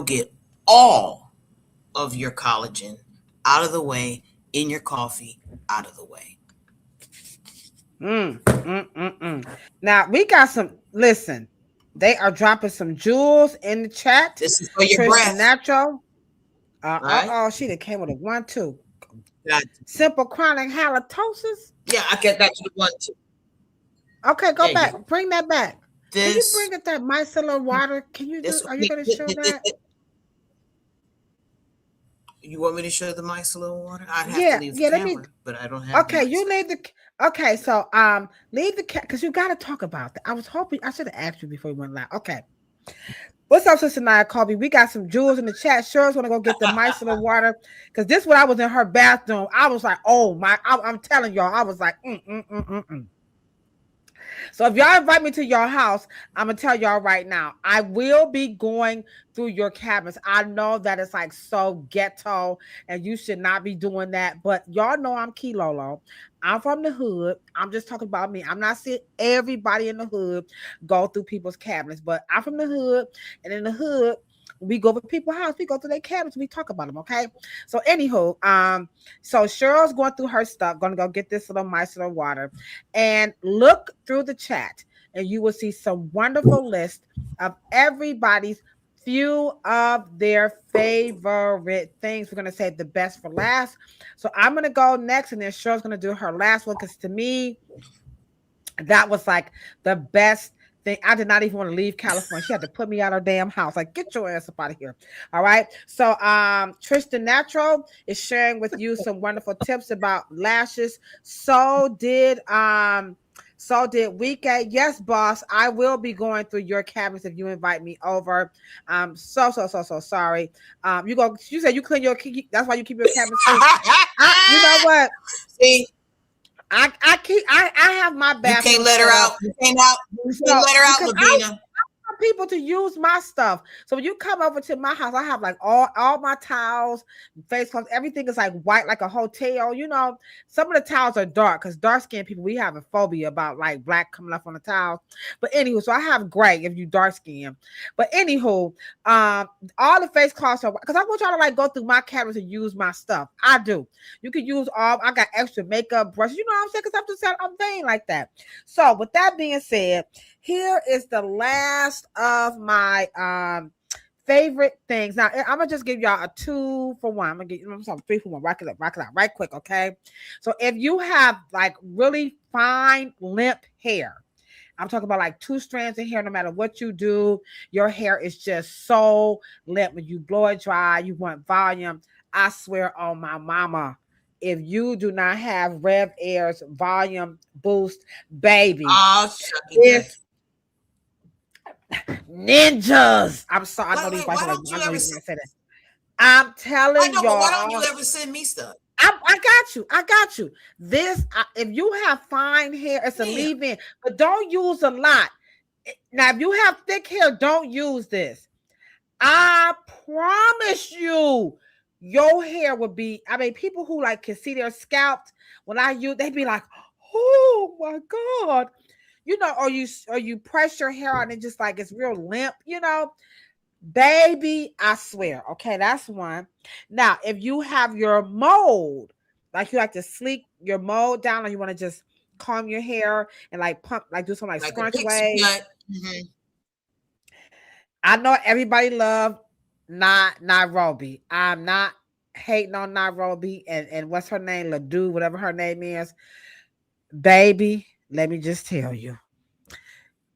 get all of your collagen out of the way in your coffee, out of the way. Now we got some. Listen, they are dropping some jewels in the chat. This is for your breath. Natural. Right? She that came with a 1-2. Got you. Simple chronic halitosis. Yeah, I got you the 1-2. Okay, go back. Bring that back. Can you bring it that micellar water? Can you do? Are you going to show that? You want me to show the micellar water? I'd have to leave the camera, but I don't have. Okay, you leave the. Okay, so leave the because you got to talk about that. I was hoping I should have asked you before you went live. Okay, what's up, Sister Nia Colby? We got some jewels in the chat. Cheryl's gonna go get the micellar water because this when I was in her bathroom, I was like, oh my! I'm telling y'all, I was like, So if y'all invite me to your house, I'm gonna tell y'all right now, I will be going through your cabinets. I know that it's like so ghetto and you should not be doing that, but y'all know I'm Kilolo. I'm from the hood. I'm just talking about me. I'm not seeing everybody in the hood go through people's cabinets, but I'm from the hood, and in the hood, we go to people's house, we go to their cabinets, we talk about them, okay? So anywho, so Cheryl's going through her stuff, gonna go get this little micellar water, and look through the chat, and you will see some wonderful list of everybody's few of their favorite things. We're gonna save the best for last. So I'm gonna go next, and then Cheryl's gonna do her last one, because to me, that was like the best thing. I did not even want to leave California. She had to put me out of her damn house. Like, get your ass up out of here. All right. So Tristan Natural is sharing with you some wonderful tips about lashes. So did Weekend. Yes, boss. I will be going through your cabinets if you invite me over. So sorry. You said you clean your that's why you keep your cabinets clean. You know what? See, I have my bathroom. You can't let her out. You can't let her out, Lavina. I want people to use my stuff. So when you come over to my house, I have like all my towels, face clothes, everything is like white, like a hotel. You know, some of the towels are dark because dark skinned people, we have a phobia about like black coming up on the towel. But anywho, so I have gray if you dark skinned. But anywho, all the face cloths are because I want y'all to like go through my cabinets and use my stuff. I do. You can use I got extra makeup brushes. You know what I'm saying? Because I'm just saying I'm vain like that. So with that being said, here is the last of my favorite things. Now I'm gonna just give y'all a 2 for 1. I'm gonna give you 3 for 1. Rock it out right quick, okay? So if you have like really fine limp hair, I'm talking about like 2 strands of hair, no matter what you do, your hair is just so limp. When you blow it dry, you want volume. I swear on my mama, if you do not have Rev Air's volume boost, baby, it's ninjas. I'm sorry. I know these guys like say that. I'm telling y'all. Why don't you ever send me stuff? I got you. This, if you have fine hair, it's a leave-in, but don't use a lot. Now, if you have thick hair, don't use this. I promise you, your hair would be. I mean, people who like can see their scalp when I use, they'd be like, "Oh my god." You know, or you press your hair on and just like it's real limp, you know, baby, I swear. Okay, that's one. Now, if you have your mold, like you like to sleek your mold down, or you want to just comb your hair and like pump, like do something like scrunch waves. Mm-hmm. I know everybody love Nairobi. I'm not hating on Nairobi and what's her name, Ladu, whatever her name is, baby. Let me just tell you,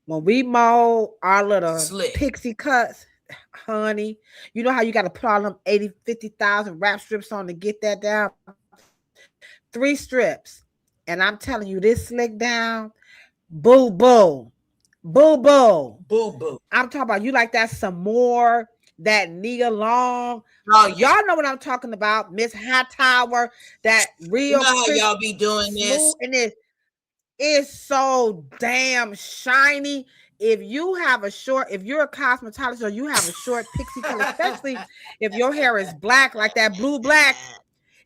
when we mold our little pixie cuts, honey, you know how you got to put all them 50,000 wrap strips on to get that down? 3 strips. And I'm telling you, this slick down, boo, boo, boo, boo, boo, boo. I'm talking about you like that some more, that Nia Long. Oh, y'all know what I'm talking about. Miss Hightower, that real. You know how y'all be doing this. And it's so damn shiny. If you have if you're a cosmetologist or you have a short pixie color, especially if your hair is black, like that blue black,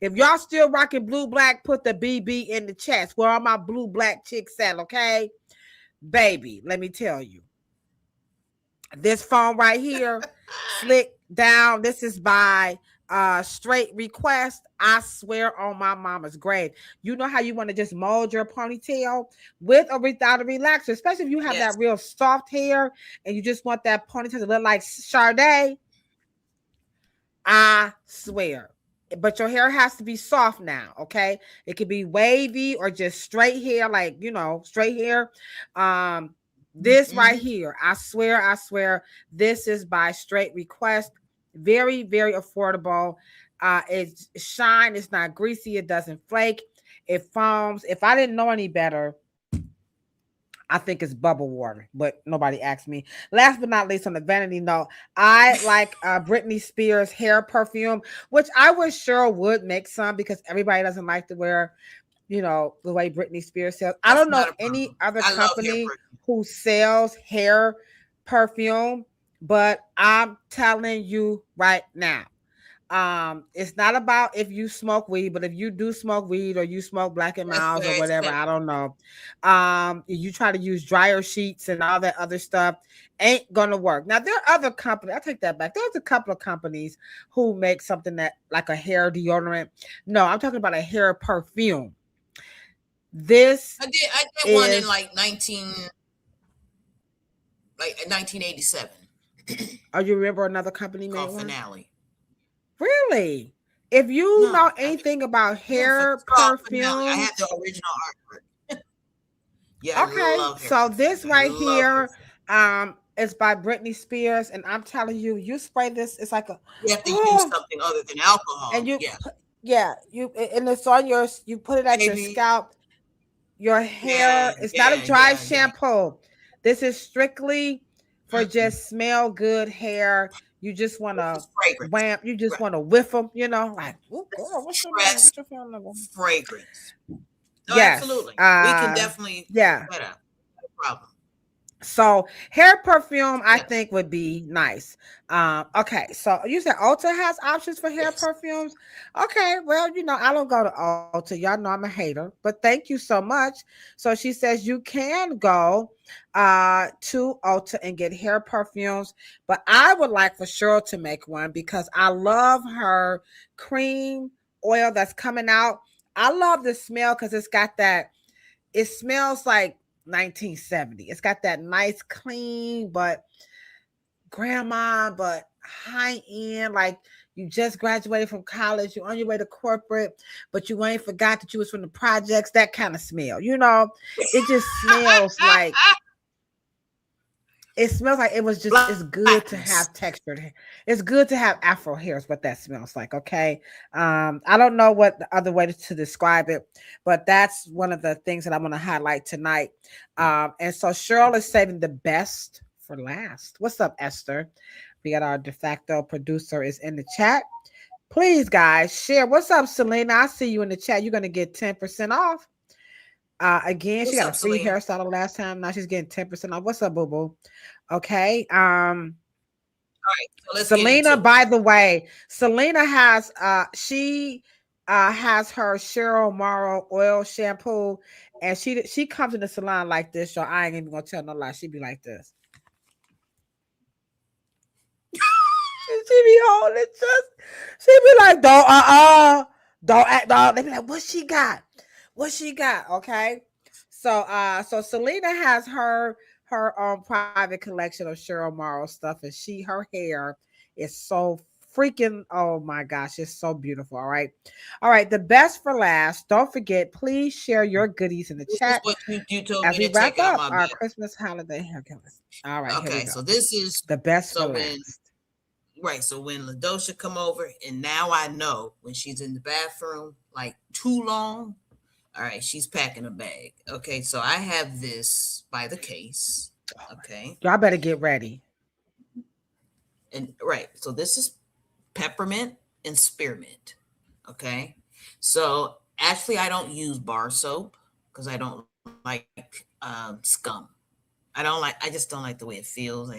If y'all still rocking blue black, put the BB in the chat. Where all my blue black chicks at, okay? Baby, let me tell you. This phone right here, slick down. This is by Straight Request. I swear on my mama's grave. You know how you want to just mold your ponytail with or without a relaxer, especially if you have that real soft hair and you just want that ponytail to look like Sade. I swear. But your hair has to be soft now, okay? It could be wavy or just straight hair, like, straight hair. This right here, I swear, this is by Straight Request. Very, very affordable. It's shine, it's not greasy, it doesn't flake, it foams. If I didn't know any better, I think it's bubble water, but nobody asked me. Last but not least, on the vanity note, I like Britney Spears hair perfume, which I wish Cheryl would make some because everybody doesn't like to wear, the way Britney Spears sells. I don't know any other company who sells hair perfume, but I'm telling you right now, it's not about if you smoke weed, but if you do smoke weed or you smoke Black and Miles or whatever, I don't know. You try to use dryer sheets and all that other stuff, ain't gonna work. Now there are other companies. I take that back. There's a couple of companies who make something that like a hair deodorant. No, I'm talking about a hair perfume. This I did one in like 1987. Oh, you remember another company made one? Finale. Really? If you know anything about hair perfume, I have the original artwork. Yeah. Okay. So this right here, is by Britney Spears, and I'm telling you, you spray this, it's like you have to use something other than alcohol. And you, and it's on you put it at your scalp, your hair. It's not a dry shampoo. This is strictly for just smell good hair. You just want to wham. You just want to whiff them. Like, oh, girl, what's your phone number? Fragrance. No, absolutely. We can definitely. Yeah. No problem. So hair perfume, I think would be nice. Okay, so you said Ulta has options for hair perfumes. Okay, well, I don't go to Ulta. Y'all know I'm a hater, but thank you so much. So she says you can go to Ulta and get hair perfumes, but I would like for Cheryl to make one because I love her cream oil that's coming out. I love the smell because it smells like 1970. It's got that nice, clean, but high end, like you just graduated from college, you're on your way to corporate, but you ain't forgot that you was from the projects, that kind of smell. It just smells like it was just, it's good to have textured hair. It's good to have Afro hair is what that smells like. Okay. I don't know what the other way to describe it, but that's one of the things that I'm going to highlight tonight. And so Cheryl is saving the best for last. What's up, Esther? We got our de facto producer is in the chat. Please, guys, share. What's up, Selena? I see you in the chat. You're going to get 10% off. Again, she got a free hairstyle the last time. Now she's getting 10% off. What's up, boo boo? Okay. All right. So Selena, by the way, Selena has has her Cheryl Morrow oil shampoo, and she comes in the salon like this. So I ain't even gonna tell no lie. She be like this. She be holding it just. She be like, don't act. They be like, what she got? What she got? Okay. So Selena has her own private collection of Cheryl Morrow stuff, and her hair is so freaking, oh my gosh, it's so beautiful. All right. The best for last. Don't forget, please share your goodies in the chat you told as me we to wrap check up out our Christmas holiday haircut. All right. Okay. So this is the best for last. Right. So when Ladosha come over, and now I know when she's in the bathroom, like too long. All right, she's packing a bag. Okay, so I have this by the case. Okay. Y'all better get ready. And right, so this is peppermint and spearmint. Okay. So actually I don't use bar soap because I don't like scum. I just don't like the way it feels.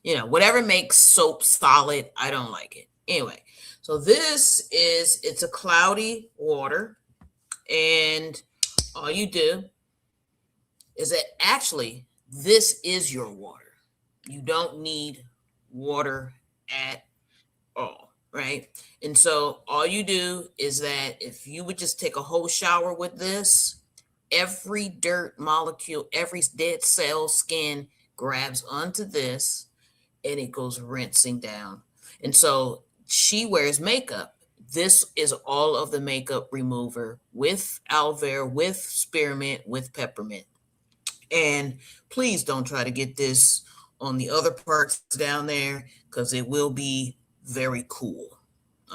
Whatever makes soap solid, I don't like it. Anyway, so it's a cloudy water, and all you do is that actually this is your water. You don't need water at all, right? And so all you do is that if you would just take a whole shower with this, every dirt molecule, every dead cell skin grabs onto this and it goes rinsing down. And so she wears makeup. This is all of the makeup remover with aloe vera, with spearmint, with peppermint. And please don't try to get this on the other parts down there because it will be very cool.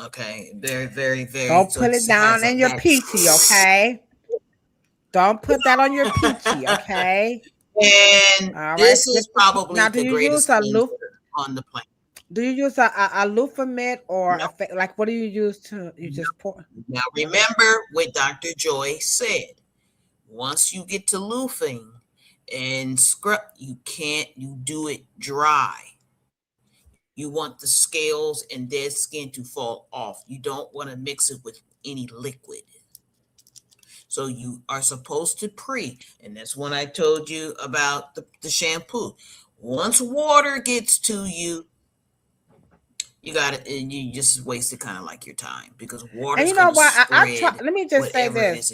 Okay. Very, very, very. Don't put it down in your peachy, okay? Don't put that on your peachy, okay? And this is probably now, the greatest thing on the planet. Do you use a loofah mitt or like what do you use to you just pour? Now remember what Dr. Joy said. Once you get to loofing and scrub, you do it dry. You want the scales and dead skin to fall off. You don't want to mix it with any liquid. So you are supposed to and that's when I told you about the shampoo. Once water gets to you, you got it, and you just wasted kind of like your time because water. And you know what? I try. Let me just say this.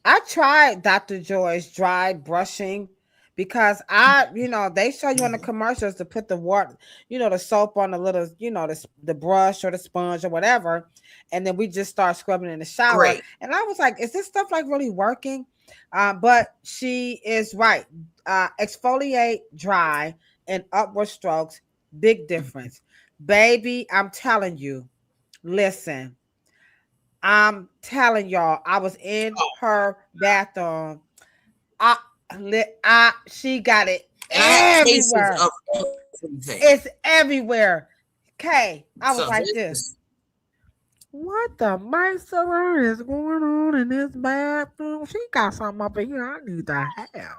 I tried Dr. Joy's dry brushing because they show you on the commercials to put the water, the soap on the little, the brush or the sponge or whatever. And then we just start scrubbing in the shower. Great. And I was like, is this stuff like really working? But she is right. Exfoliate dry and upward strokes. Big difference. Baby, I'm telling you, listen, I'm telling y'all, I was in her bathroom. She got it everywhere. It's everywhere. Okay, I was like this. What the mice is going on in this bathroom? She got something up in here I need to have.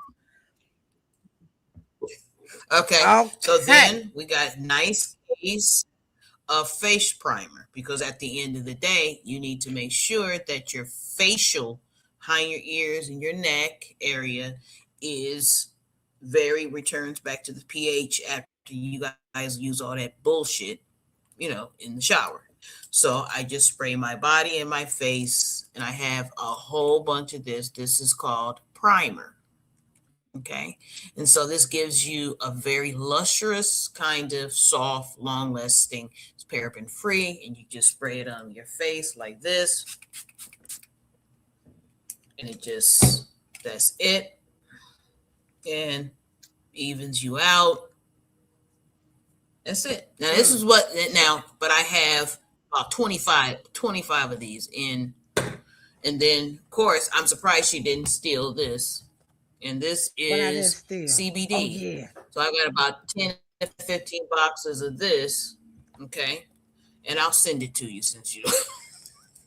Okay. So then we got nice case of face primer because at the end of the day, you need to make sure that your facial behind your ears and your neck area returns back to the pH after you guys use all that bullshit, in the shower. So I just spray my body and my face, and I have a whole bunch of this. This is called primer. Okay. And so this gives you a very lustrous kind of soft, long lasting. It's paraben free, and you just spray it on your face like this. And that's it. And evens you out. That's it. Now this is but I have about 25 of these in. And then of course, I'm surprised she didn't steal this. And this is CBD. Oh, yeah. So I got about 10 to 15 boxes of this. Okay. And I'll send it to you since you.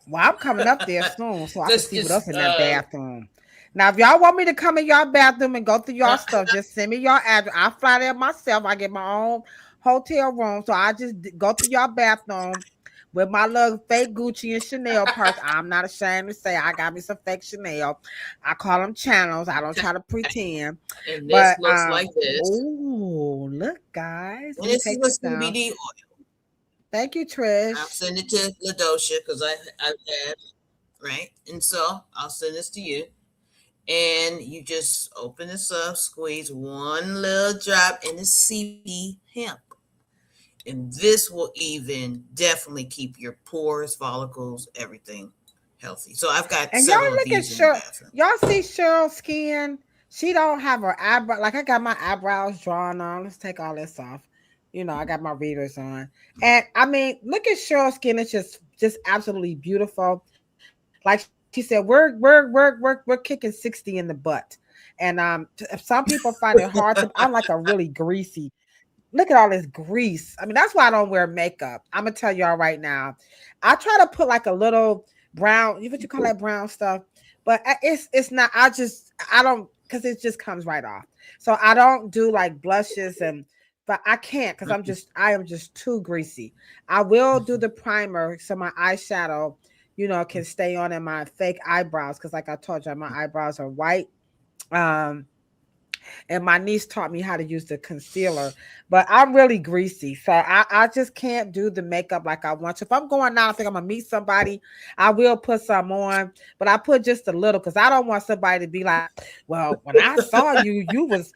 Well, I'm coming up there soon so I can see what else in that bathroom. Now, if y'all want me to come in your bathroom and go through your stuff, just send me your address. I'll fly there myself. I get my own hotel room. So I just go through your bathroom with my little fake Gucci and Chanel purse. I'm not ashamed to say I got me some fake Chanel. I call them channels. I don't try to pretend. And this looks like this. Oh, look, guys. And this is a CBD oil. Thank you, Trish. I'll send it to Ladosha because I have, right? And so I'll send this to you. And you just open this up, squeeze one little drop, and it's CBD hemp. And this will even definitely keep your pores, follicles, everything healthy. So I've got several of these in the bathroom. Y'all see Cheryl's skin? She don't have her eyebrow. Like I got my eyebrows drawn on. Let's take all this off. I got my readers on. And I mean, look at Cheryl's skin. It's just absolutely beautiful. Like she said, we're kicking 60 in the butt. And some people find it hard to. I'm like a really greasy. Look at all this grease. I mean, that's why I don't wear makeup. I'm gonna tell y'all right now. I try to put like a little brown, what you call that brown stuff, but it's not. I don't because it just comes right off. So I don't do like blushes and but I can't because I am just too greasy. I will do the primer so my eyeshadow, can stay on in my fake eyebrows because, like I told you, my eyebrows are white. And my niece taught me how to use the concealer, but I'm really greasy, so I just can't do the makeup like I want to. If I'm going out, I think I'm gonna meet somebody, I will put some on, but I put just a little because I don't want somebody to be like, well, when I saw you, you was,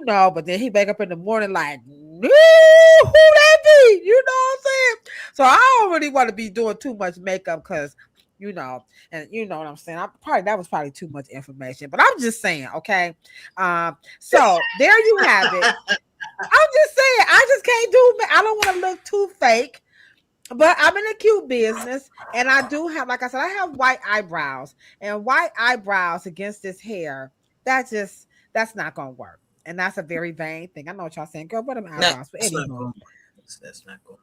but then he wake up in the morning like, who that be? You know what I'm saying? So I don't really want to be doing too much makeup because and you know what I'm saying. That was probably too much information, but I'm just saying, okay. So there you have it. I'm just saying, I just can't do. I don't want to look too fake, but I'm in a cute business, and I do have, like I said, I have white eyebrows, and white eyebrows against this hair. That's not gonna work, and that's a very vain thing. I know what y'all saying, girl. What are my eyebrows? But anyway, that's not cool.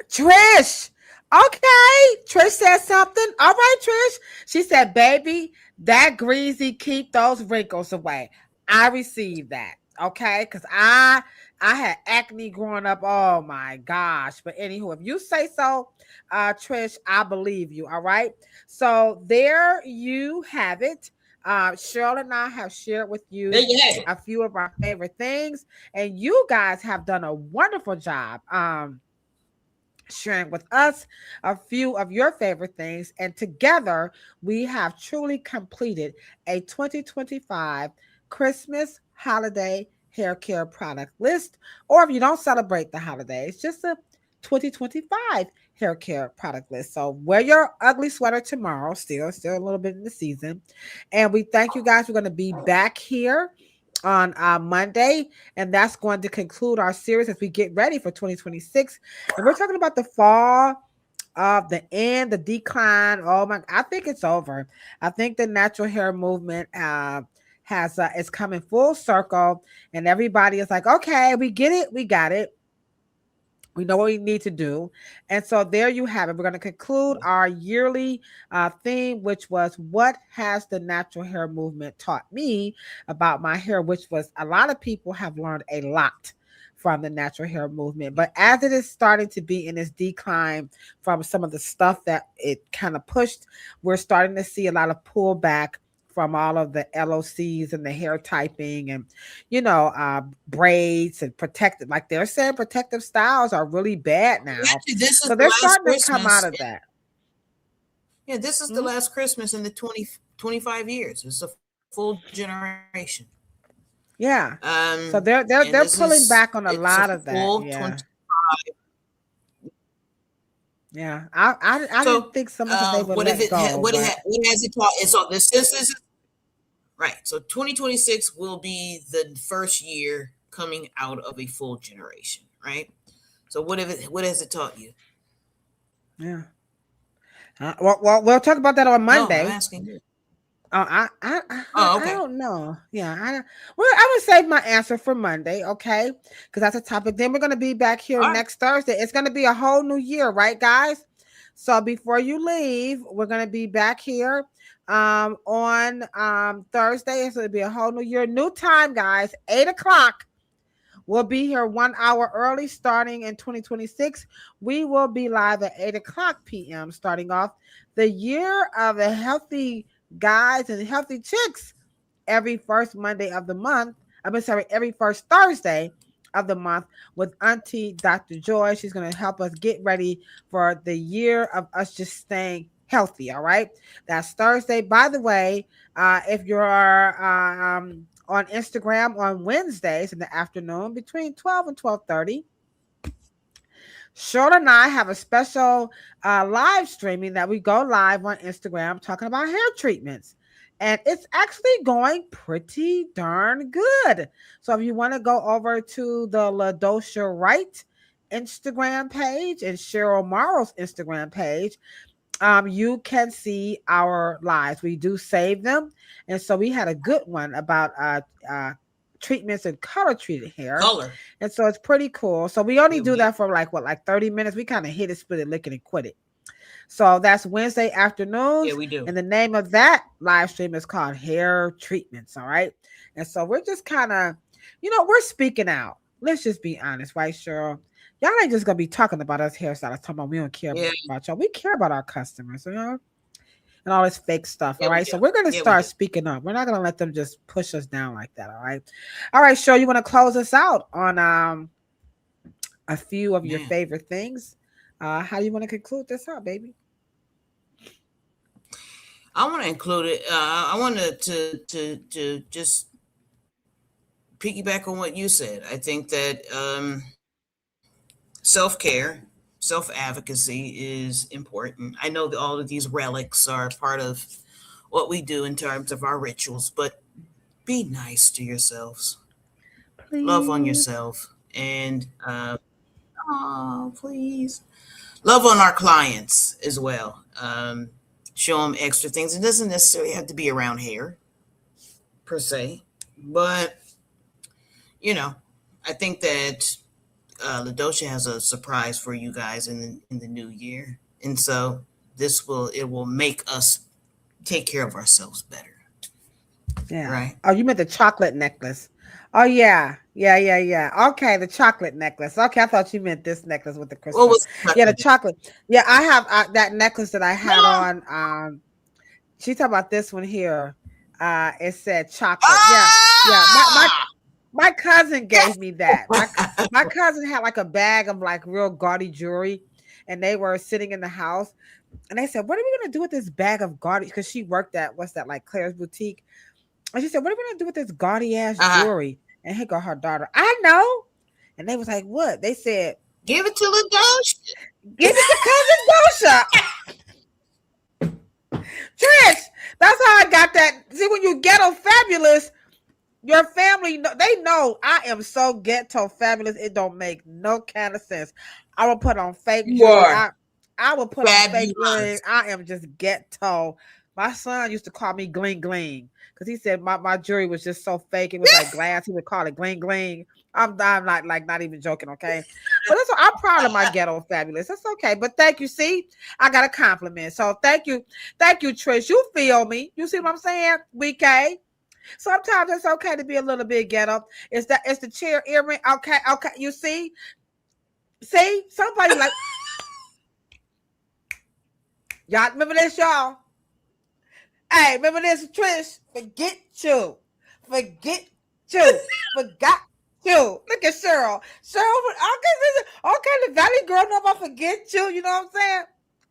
Trish. Okay. Trish said something. All right, Trish. She said, baby, that greasy, keep those wrinkles away. I received that. Okay. Because I had acne growing up. Oh my gosh. But anywho, if you say so, Trish, I believe you. All right. So there you have it. Cheryl and I have shared with you a few of our favorite things, and you guys have done a wonderful job. Sharing with us a few of your favorite things, and together we have truly completed a 2025 Christmas holiday hair care product list. Or if you don't celebrate the holidays, just a 2025 hair care product list. So wear your ugly sweater tomorrow, still a little bit in the season. And we thank you guys. We're going to be back here on Monday, and that's going to conclude our series as we get ready for 2026. And we're talking about the fall of the end, the decline. I think it's over. I think the natural hair movement is coming full circle, and everybody is like, okay, we get it, we got it. We know what we need to do. And so there you have it. We're going to conclude our yearly theme, which was what has the natural hair movement taught me about my hair, which was a lot of people have learned a lot from the natural hair movement. But as it is starting to be in its decline from some of the stuff that it kind of pushed, we're starting to see a lot of pullback from all of the LOCs and the hair typing and, braids and protective, like they're saying protective styles are really bad now. Actually, so they're starting to come out of that. Yeah, this is the last Christmas in the 25 years. It's a full generation. Yeah. So they're pulling back on a lot of that. Yeah. 25. Yeah, I didn't think some of they would let go. What has it taught? And so this is right. So 2026 will be the first year coming out of a full generation, right? So what has it taught you? Yeah. Well, we'll talk about that on Monday. No, I'm asking you. Okay. I don't know. Yeah, I'm gonna save my answer for Monday, okay? Because that's a topic. Then we're gonna be back here next Thursday. It's gonna be a whole new year, right, guys? So before you leave, we're gonna be back here on Thursday. So it'll be a whole new year, new time, guys. 8:00. We'll be here 1 hour early, starting in 2026. We will be live at 8:00 p.m. starting off the year of the healthy guys and healthy chicks every first Monday of the month. Every first Thursday of the month with Auntie Dr. Joy. She's going to help us get ready for the year of us just staying healthy. All right. That's Thursday. By the way, if you're on Instagram on Wednesdays in the afternoon between 12 and 12:30, Charlotte and I have a special live streaming that we go live on Instagram talking about hair treatments. And it's actually going pretty darn good. So if you want to go over to the Ladosha Wright Instagram page and Cheryl Morrow's Instagram page, you can see our lives. We do save them. And so we had a good one about treatments and color treated hair. And so it's pretty cool. So we only do that for like 30 minutes. We kind of hit it, split it, lick it, and quit it. So that's Wednesday afternoons. Yeah, we do. And the name of that live stream is called Hair Treatments. All right. And so we're just kind of, we're speaking out. let's just be honest, right, Cheryl? Y'all ain't just gonna be talking about us hairstylists talking about we don't care about y'all. We care about our customers, you know, and all this fake stuff. All right. So we're gonna start speaking up. We're not gonna let them just push us down like that. All right. All right, Cheryl, you want to close us out on a few of your favorite things? How do you want to conclude this out, baby? I want to include it. I wanted to just piggyback on what you said. I think that self-care, self-advocacy is important. I know that all of these relics are part of what we do in terms of our rituals, but be nice to yourselves. Please. Love on yourself. And please. Love on our clients as well. Show them extra things. It doesn't necessarily have to be around hair, per se. But, you know, I think that Ladosha has a surprise for you guys in the new year, and so it will make us take care of ourselves better. Yeah. Right. Oh, you meant the chocolate necklace. Oh yeah. Okay, the chocolate necklace. Okay, I thought you meant this necklace with the crystal. The chocolate. Yeah, I have that necklace that I had on. She talking about this one here. It said chocolate. Yeah. My cousin gave me that. My cousin had like a bag of like real gaudy jewelry, and they were sitting in the house, and they said, "What are we gonna do with this bag of gaudy?" Because she worked at like Claire's boutique, and she said, "What are we gonna do with this gaudy ass jewelry?" And here go her daughter. I know, and they was like, "What?" They said, "Give it to Ladosha. Give it to cousin Dosha." Trish, that's how I got that. See, when you ghetto fabulous. Your family, they know I am so ghetto fabulous. It don't make no kind of sense. I will put on fake jewelry. I will put on fake jewelry. I am just ghetto. My son used to call me Gling Gling because he said my jewelry was just so fake. It was like glass. He would call it Gling Gling. I'm not even joking, okay? But that's what, I'm proud of my ghetto fabulous. That's okay. But thank you. See, I got a compliment. So thank you, Trish. You feel me? You see what I'm saying? BK. Sometimes it's okay to be a little bit ghetto. It's the chair earring. Okay. You see, somebody like y'all remember this, y'all. Hey, remember this, Trish? Forgot you. Forgot you. Look at Cheryl. Okay, the Valley girl know about forget you. You know what I'm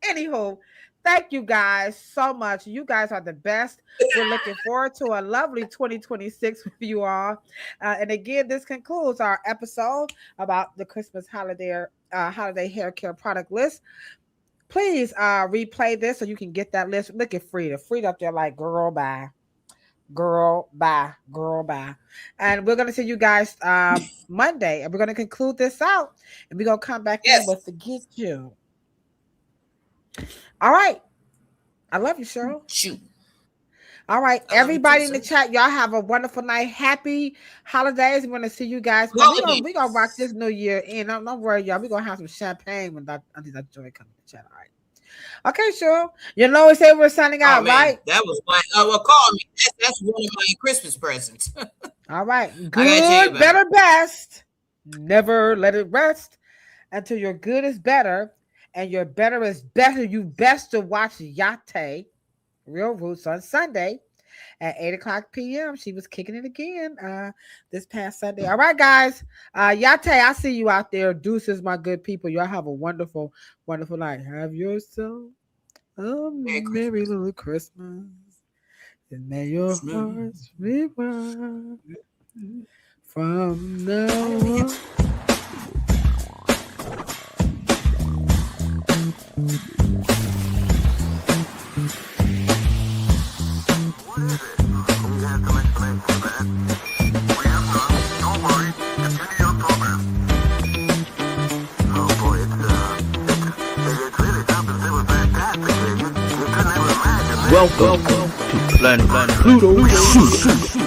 saying? Anywho. Thank you guys so much. You guys are the best. We're looking forward to a lovely 2026 with you all. And again, this concludes our episode about the Christmas holiday hair care product list. Please replay this so you can get that list. Look at Frida. Frida up there like, girl, bye. And we're going to see you guys Monday. And we're going to conclude this out. And we're going to come back in with Forget You. All right. I love you, Cheryl. Shoot. All right. Everybody in the chat, y'all have a wonderful night. Happy holidays. We're going to see you guys. We're going to rock this new year in. Don't worry, y'all. We're going to have some champagne when Auntie Dr. Joy comes to the chat. All right. Okay, Cheryl. You know, we say we're signing out, right? That was my, call me. That's one of my Christmas presents. All right. Good, better, best. Never let it rest until your good is better. And your better is better. You best to watch Yate, Real Roots, on Sunday at 8:00 p.m. She was kicking it again this past Sunday. All right, guys. Yate, I see you out there. Deuces, my good people. Y'all have a wonderful, wonderful night. Have yourself a merry little Christmas. And may your hearts be one from now on. Welcome to Planet Pluto Pseudo.